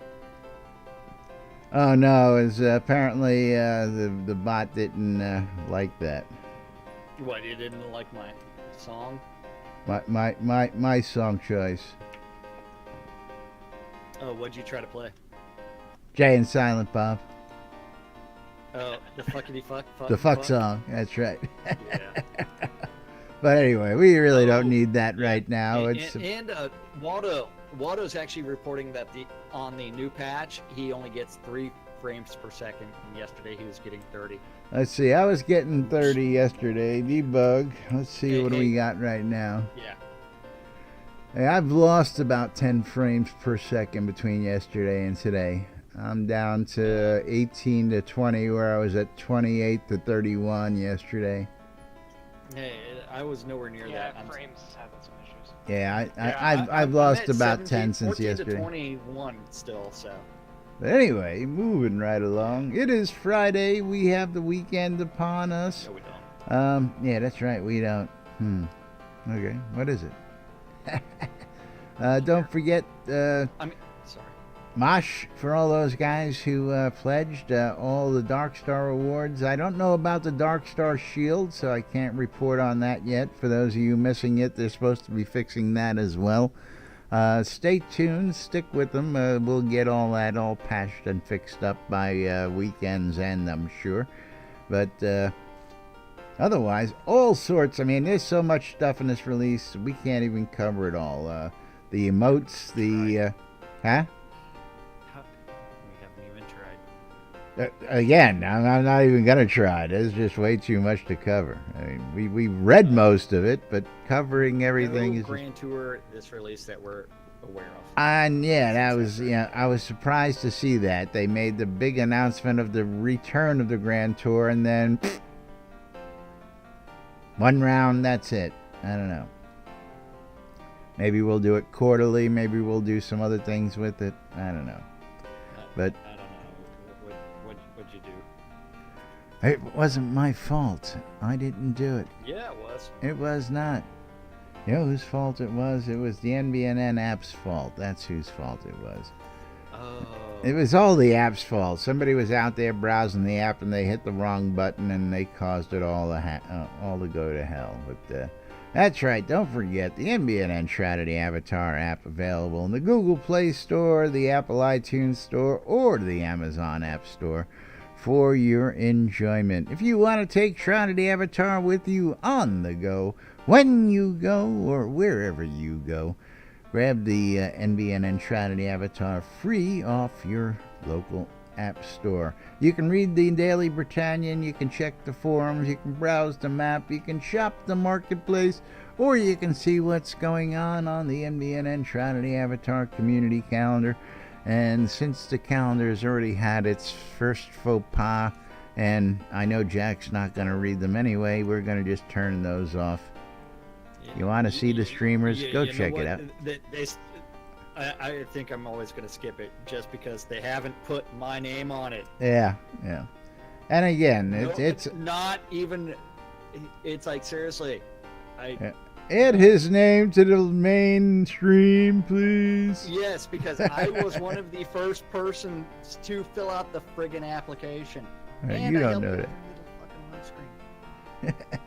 Oh no, it's apparently the bot didn't like that. What, you didn't like my song? My song choice. Oh, what'd you try to play? Jay and Silent Bob. Oh, the fuckity fuck? The fuck song, that's right. Yeah. But anyway, we really don't need that right now. And Waldo's actually reporting that on the new patch, he only gets 3 frames per second, and yesterday he was getting 30. Let's see, I was getting 30 yesterday. Debug. Let's see what we got right now. Yeah. Hey, I've lost about 10 frames per second between yesterday and today. I'm down to 18 to 20, where I was at 28 to 31 yesterday. Hey, I was nowhere near Yeah, that. frames is having some issues. Yeah, I've I'm lost at about 17, 10 since 14 yesterday. to 21 still, so. But anyway, moving right along. It is Friday. We have the weekend upon us. No, we don't. Yeah, that's right. We don't. Okay, what is it? Don't forget, Sorry. Mosh, for all those guys who pledged all the Dark Star awards. I don't know about the Dark Star Shield, so I can't report on that yet. For those of you missing it, they're supposed to be fixing that as well. Stay tuned, stick with them. We'll get all that all patched and fixed up by weekends end, I'm sure. But otherwise, all sorts. I mean, there's so much stuff in this release, we can't even cover it all. The emotes, the... huh? We haven't even tried. Again, I'm not even going to try. There's just way too much to cover. I mean, we read most of it, but covering everything No is... Grand Tour this release that we're aware of. And yeah, that was, I was surprised to see that. They made the big announcement of the return of the Grand Tour, and then one round, that's it. I don't know. Maybe we'll do it quarterly. Maybe we'll do some other things with it. I don't know. But I don't know. What'd you do? it wasn't my fault. I didn't do it. Yeah, it was. It was not. You know whose fault it was? It was the NBNN app's fault. That's whose fault it was. Oh. It was all the app's fault. Somebody was out there browsing the app and they hit the wrong button and they caused it all to go to hell. But that's right. Don't forget the NBNN Shroud Avatar app available in the Google Play Store, the Apple iTunes Store, or the Amazon App Store for your enjoyment. If you want to take Shroud Avatar with you on the go, when you go, or wherever you go, grab the NBNN Shroud Avatar free off your local app store. You can read the Daily Britannian, you can check the forums, you can browse the map, you can shop the marketplace, or you can see what's going on the NBNN Shroud Avatar community calendar. And since the calendar has already had its first faux pas, and I know Jack's not going to read them anyway, we're going to just turn those off. You want to see the streamers? Go check it out. I think I'm always going to skip it just because they haven't put my name on it. Yeah. And again, it's not even. It's like seriously, add his name to the main stream, please. Yes, because I was one of the first persons to fill out the friggin' application. And you I don't held know it that. up in the fucking live screen.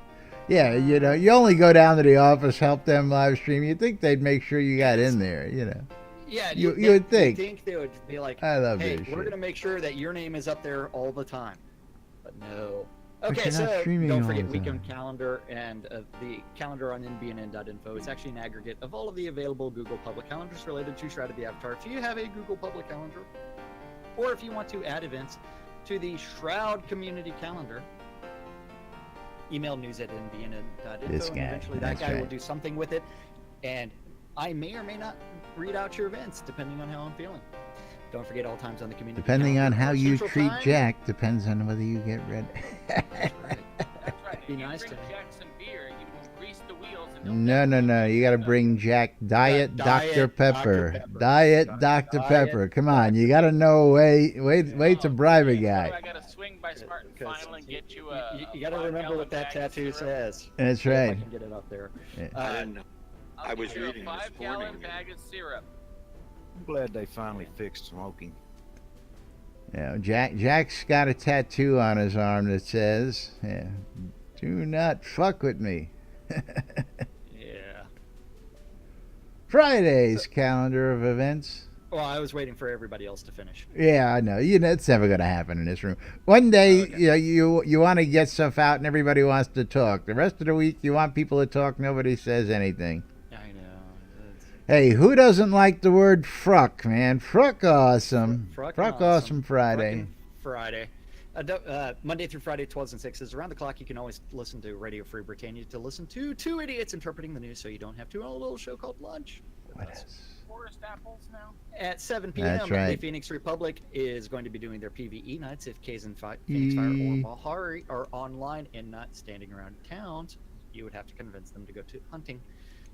Yeah, you only go down to the office, help them live stream. You'd think they'd make sure you got in there, Yeah, you would think. You think they would be like, I love hey, this we're shit. going to make sure that your name is up there all the time. But no. But Okay, you're not so streaming don't all forget the weekend time. calendar and the calendar on nbnn.info. It's actually an aggregate of all of the available Google public calendars related to Shroud of the Avatar. If you have a Google public calendar, or if you want to add events to the Shroud community calendar, email news@nbnn.info, This and guy, eventually that that's guy will right. do something with it, and I may or may not read out your events depending on how I'm feeling. Don't forget all times on the community Depending on calendar how are you Central treat Time. Jack, depends on whether you get red. That's right. That's right. Be If you nice drink to him. Jack some beer, you can grease the wheels and he'll No. You got to bring Jack Diet Diet Dr. Pepper. Dr. Pepper. Diet Dr. Pepper. Come on, you got to know way to bribe a I guy. gotta swing by Spartan Because Final and get you a. You got to remember what that tattoo says. That's See if I right. can get it up there. Yeah. Uh, I'll I was get you reading a this 5-gallon morning. bag of syrup. I'm glad they finally fixed smoking. Yeah, Jack's got a tattoo on his arm that says, "Do not fuck with me." Yeah. Friday's calendar of events. Well, I was waiting for everybody else to finish. Yeah, I know. It's never going to happen in this room. One day, you want to get stuff out and everybody wants to talk. The rest of the week, you want people to talk. Nobody says anything. I know. Hey, who doesn't like the word fruck, man? Fruck awesome. Fruck awesome Friday. Frickin' Friday. Monday through Friday, 12s and 6s. Around the clock, you can always listen to Radio Free Britannia to listen to two idiots interpreting the news so you don't have to on a little show called Lunch. What is? Forest apples now. At 7 p.m., That's right. the Phoenix Republic is going to be doing their PvE nights. If Phoenix Fire or Bahari are online and not standing around towns, you would have to convince them to go to hunting.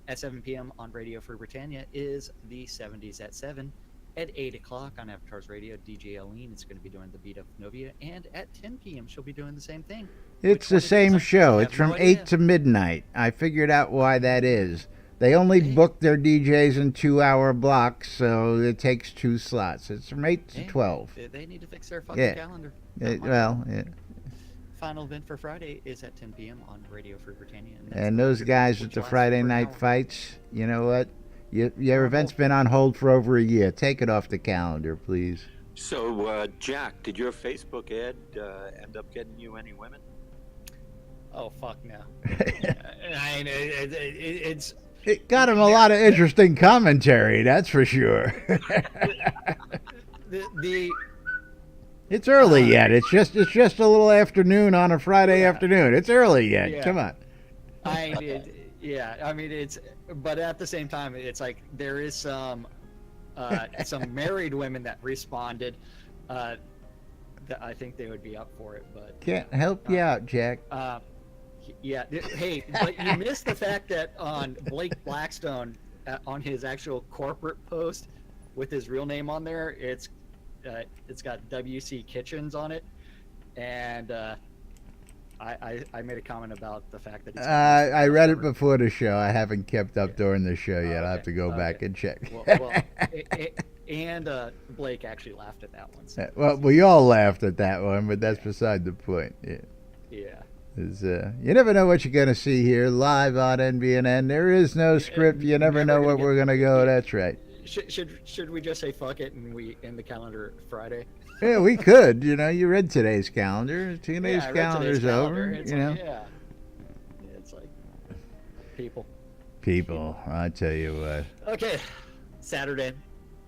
At 7 p.m. on Radio Free Britannia is the 70s at 7. At 8 o'clock on Avatar's Radio, DJ Aline is going to be doing the Beat of Novia. And at 10 p.m., she'll be doing the same thing. It's the same show. It's from 8 to midnight. I figured out why that is. They only book their DJs in 2-hour blocks, so it takes 2 slots. It's from 8 to 12. They need to fix their fucking calendar. Final event for Friday is at 10 p.m. on Radio Free Britannia. And those guys at the Friday night fights, you know what? Your event's been on hold for over a year. Take it off the calendar, please. So, Jack, did your Facebook ad end up getting you any women? Oh, fuck no. It's... It got him a lot of interesting commentary, that's for sure. It's early yet. It's just a little afternoon on a Friday afternoon. It's early yet. Yeah. Come on. But at the same time, it's like there is some married women that responded. That I think they would be up for it, but can't help you out, Jack. Yeah. Hey, but you missed the fact that on Blake Blackstone, on his actual corporate post with his real name on there, it's got WC Kitchens on it, and I made a comment about the fact that I read it before the show. I haven't kept up during the show yet. I'll have to go back and check. And Blake actually laughed at that one. So well, we all laughed at that one, but that's beside the point. Yeah. You never know what you're going to see here live on NBNN. There is no script. You never know where we're going to go. That's right. Should we just say fuck it and we end the calendar Friday? Yeah, we could. You read today's calendar. Today's calendar's over. It's like people. I tell you what. Okay, Saturday,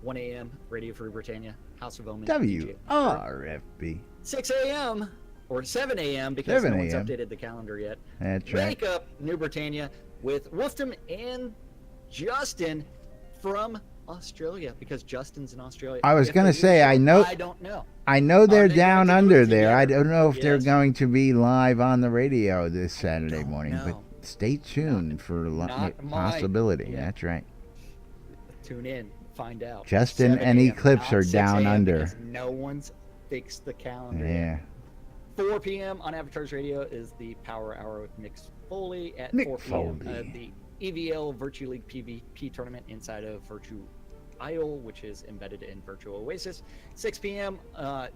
1 a.m. Radio Free Britannia, House of Omen. WRFB. 6 a.m. or 7 a.m. because no one's updated the calendar yet. That's right. Wake up, New Britannia, with Wolfton and Justin from Australia, because Justin's in Australia. I was going to say, I don't know. I know they're down under there. I don't know if they're going to be live on the radio this Saturday morning, but stay tuned for a possibility. That's right. Tune in, find out. Justin and Eclipse are down under. No one's fixed the calendar. Yeah. 4 p.m. on Avatar's Radio is the Power Hour with Mick Foley. At 4 p.m. The EVL Virtue League PvP tournament inside of Virtue Isle, which is embedded in Virtual Oasis. 6 p.m.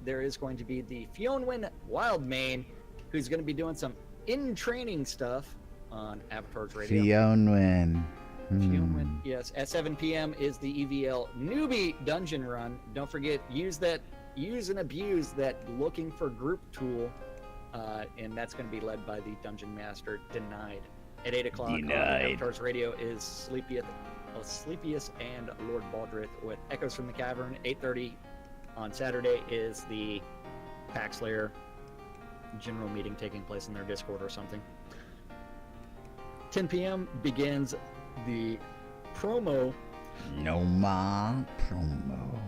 There is going to be the Fionwin Wildmane, who's going to be doing some in-training stuff on Avatar's Radio. Fionwin. Yes. At 7 p.m. is the EVL Newbie Dungeon Run. Don't forget, use and abuse that looking for group tool, and that's going to be led by the Dungeon Master, Denied. At 8 o'clock on Avatar's Radio is Sleepiest and Lord Baldrith with Echoes from the Cavern. 8:30 on Saturday is the Pack Slayer general meeting taking place in their Discord or something. 10 p.m. begins the promo. Noma promo.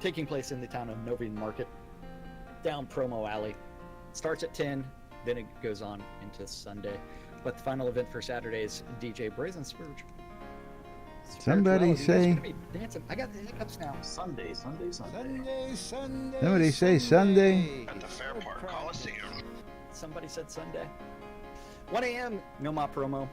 Taking place in the town of Novian Market, down Promo Alley. Starts at 10, then it goes on into Sunday. But the final event for Saturday is DJ Brazen Spiritual. Somebody say. Dancing. I got the hiccups now. Sunday. Somebody say Sunday. At the Fair Park Coliseum. Somebody said Sunday. 1 a.m. No Ma promo.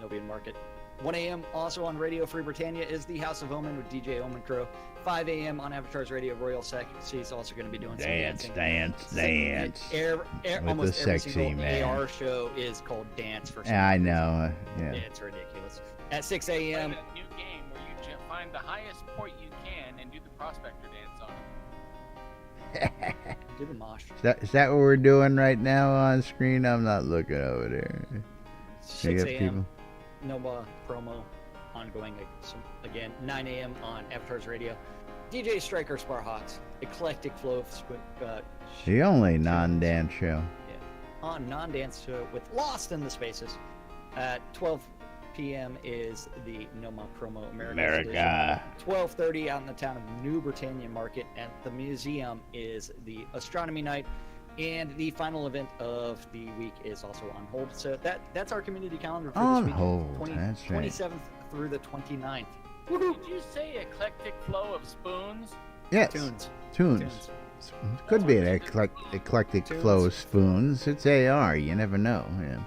Novian Market. 1 a.m. also on Radio Free Britannia is the House of Omen with DJ Omen Crow. 5 a.m. on Avatar's Radio, Royal Sexy is also going to be doing some dancing. Dance. With Almost the every sexy single man. AR show is called Dance for some Yeah, I reason. know. Yeah. It's ridiculous. At 6 Play a.m. that new game where you find the highest point you can and do the prospector dance on it. Do the mosh. Is that what we're doing right now on screen? I'm not looking over there. 6 got a.m. Nova promo ongoing again. 9 a.m. on Avatar's Radio. DJ Striker Sparhawks. Eclectic Flow of The only non-dance show. on non-dance show with Lost in the Spaces. At 12 p.m. is the Noma promo America. 12:30 out in the town of New Britannia Market at the museum is the Astronomy Night. And the final event of the week is also on hold. So that's our community calendar for On this week. hold, that's right. 27th through the 29th. Did you say eclectic flow of spoons? Yes. Tunes. Could be an eclectic flow of spoons. It's AR. You never know. Yeah.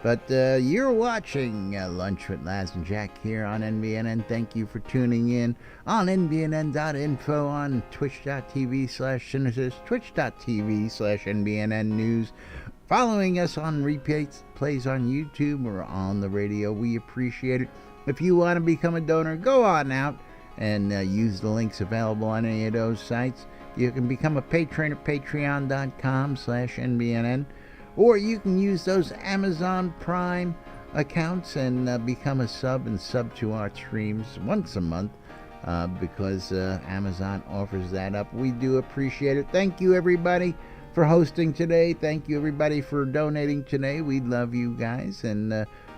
But you're watching Lunch with Laz and Jack here on NBNN. Thank you for tuning in on NBNN.info, on twitch.tv/Synesis, twitch.tv/NBNN News. Following us on replays on YouTube or on the radio, we appreciate it. If you want to become a donor, go on out and use the links available on any of those sites. You can become a patron at patreon.com/NBNN. Or you can use those Amazon Prime accounts and become a sub to our streams once a month because Amazon offers that up. We do appreciate it. Thank you, everybody, for hosting today. Thank you, everybody, for donating today. We love you guys, and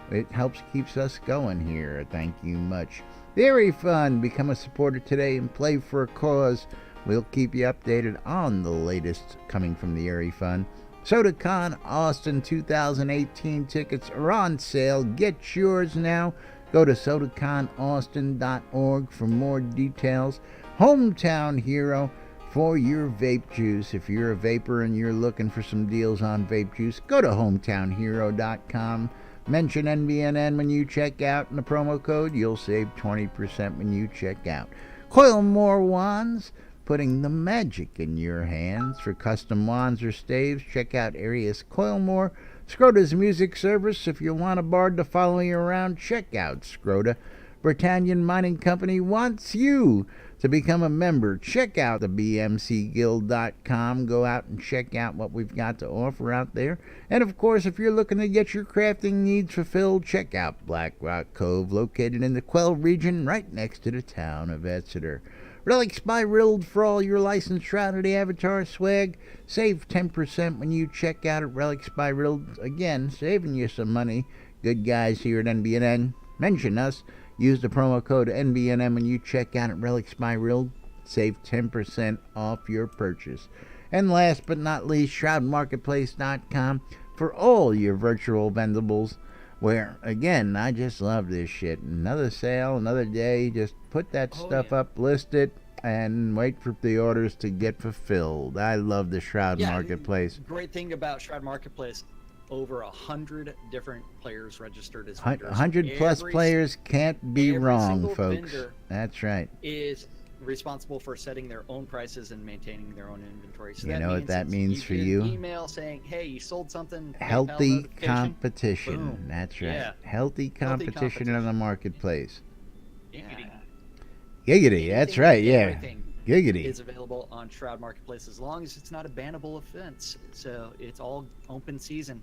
it keeps us going here. Thank you much. Very fun. Become a supporter today and play for a cause. We'll keep you updated on the latest coming from the Airy Fun. SodaCon Austin 2018 tickets are on sale. Get yours now. Go to sodaconaustin.org for more details. Hometown hero for your vape juice. If you're a vapor and you're looking for some deals on vape juice, go to hometownhero.com. Mention NBNN when you check out, and the promo code, you'll save 20% when you check out. Coil more wands, putting the magic in your hands. For custom wands or staves, check out Arius Coilmore. Scrota's music service. If you want a bard to follow you around, check out Scrota. Britannian Mining Company wants you to become a member. Check out the bmcguild.com. Go out and check out what we've got to offer out there. And of course, if you're looking to get your crafting needs fulfilled, check out Black Rock Cove, located in the Quell region right next to the town of Exeter. Relics by Rild for all your licensed Shroud of the Avatar swag. Save 10% when you check out at Relics by Rild. Again, saving you some money. Good guys here at NBNN. Mention us. Use the promo code NBNN when you check out at Relics by Rild. Save 10% off your purchase. And last but not least, ShroudMarketplace.com for all your virtual vendables. Where, again, I just love this shit. Another sale, another day. Just put that stuff up, list it, and wait for the orders to get fulfilled. I love the Shroud Marketplace. Great thing about Shroud Marketplace, over 100 different players registered as vendors. 100 plus players can't be wrong, folks. Vendor That's right. Is responsible for setting their own prices and maintaining their own inventory. So you know what that means for you? Email saying, "Hey, you sold something." Healthy competition. Boom. That's right. Yeah. Healthy competition in the marketplace. Yeah. Giggity. That's right. Yeah. Everything Giggity is available on Shroud Marketplace as long as it's not a bannable offense. So it's all open season.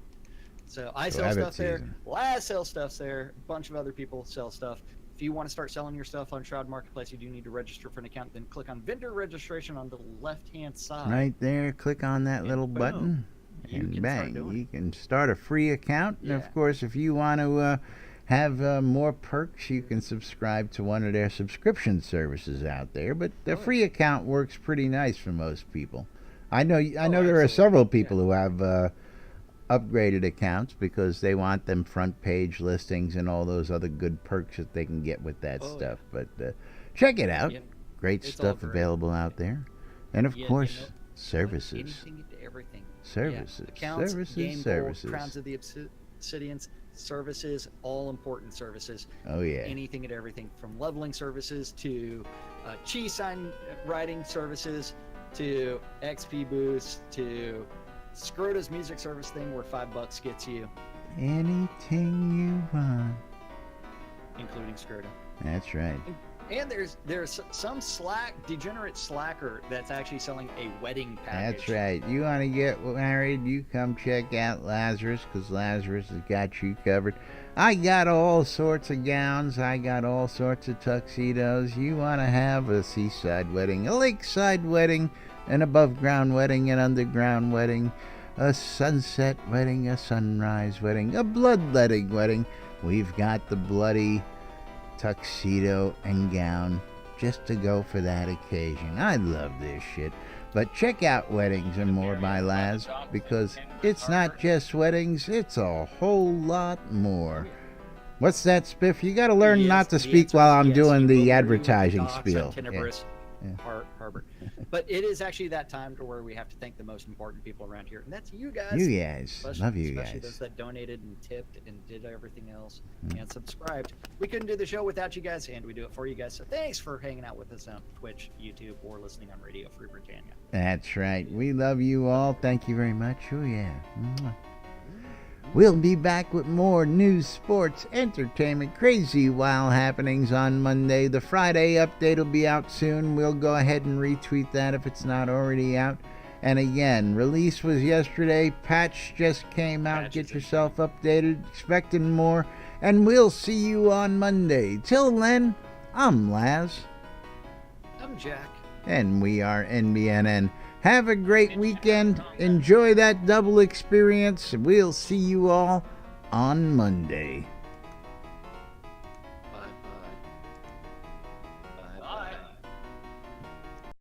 So I sell stuff there. Laz sells stuff there. A bunch of other people sell stuff. If you want to start selling your stuff on Shroud Marketplace, you do need to register for an account. Then click on vendor registration on the left-hand side. Right there. Click on that little button, and bang, you can start a free account. And of course, if you want to have more perks, you can subscribe to one of their subscription services out there. But the free account works pretty nice for most people. I know there are several people who have upgraded accounts because they want them front page listings and all those other good perks that they can get with that stuff. But check it out. Great stuff available out there. And of course, services. Anything to everything. Services. Accounts, Services. game Services. Gold, Crowns of the Obsidians, services, all important services. Oh yeah. Anything and everything from leveling services to chi sign writing services to XP boosts to Scrota's music service thing where $5 gets you Anything you want. including Scrota. That's right. And there's some degenerate slacker that's actually selling a wedding package. That's right. You want to get married, you come check out Lazarus, because Lazarus has got you covered. I got all sorts of gowns. I got all sorts of tuxedos. You want to have a seaside wedding, a lakeside wedding, an above-ground wedding, an underground wedding, a sunset wedding, a sunrise wedding, a bloodletting wedding. We've got the bloody tuxedo and gown just to go for that occasion. I love this shit. But check out Weddings and More by Laz, because it's not just weddings, it's a whole lot more. What's that, Spiff? You got to learn not to speak while I'm doing the advertising spiel. Harbor. But it is actually that time to where we have to thank the most important people around here, and that's you guys. You guys. Love you guys. Especially those that donated and tipped and did everything else and subscribed. We couldn't do the show without you guys, and we do it for you guys. So thanks for hanging out with us on Twitch, YouTube, or listening on Radio Free Britannia. That's right. We love you all. Thank you very much. Oh, yeah. Mwah. We'll be back with more news, sports, entertainment, crazy, wild happenings on Monday. The Friday update will be out soon. We'll go ahead and retweet that if it's not already out. And again, release was yesterday. Patch just came out. Get yourself updated. Expecting more. And we'll see you on Monday. Till then, I'm Laz. I'm Jack. And we are NBNN. Have a great weekend. Enjoy that double experience. We'll see you all on Monday.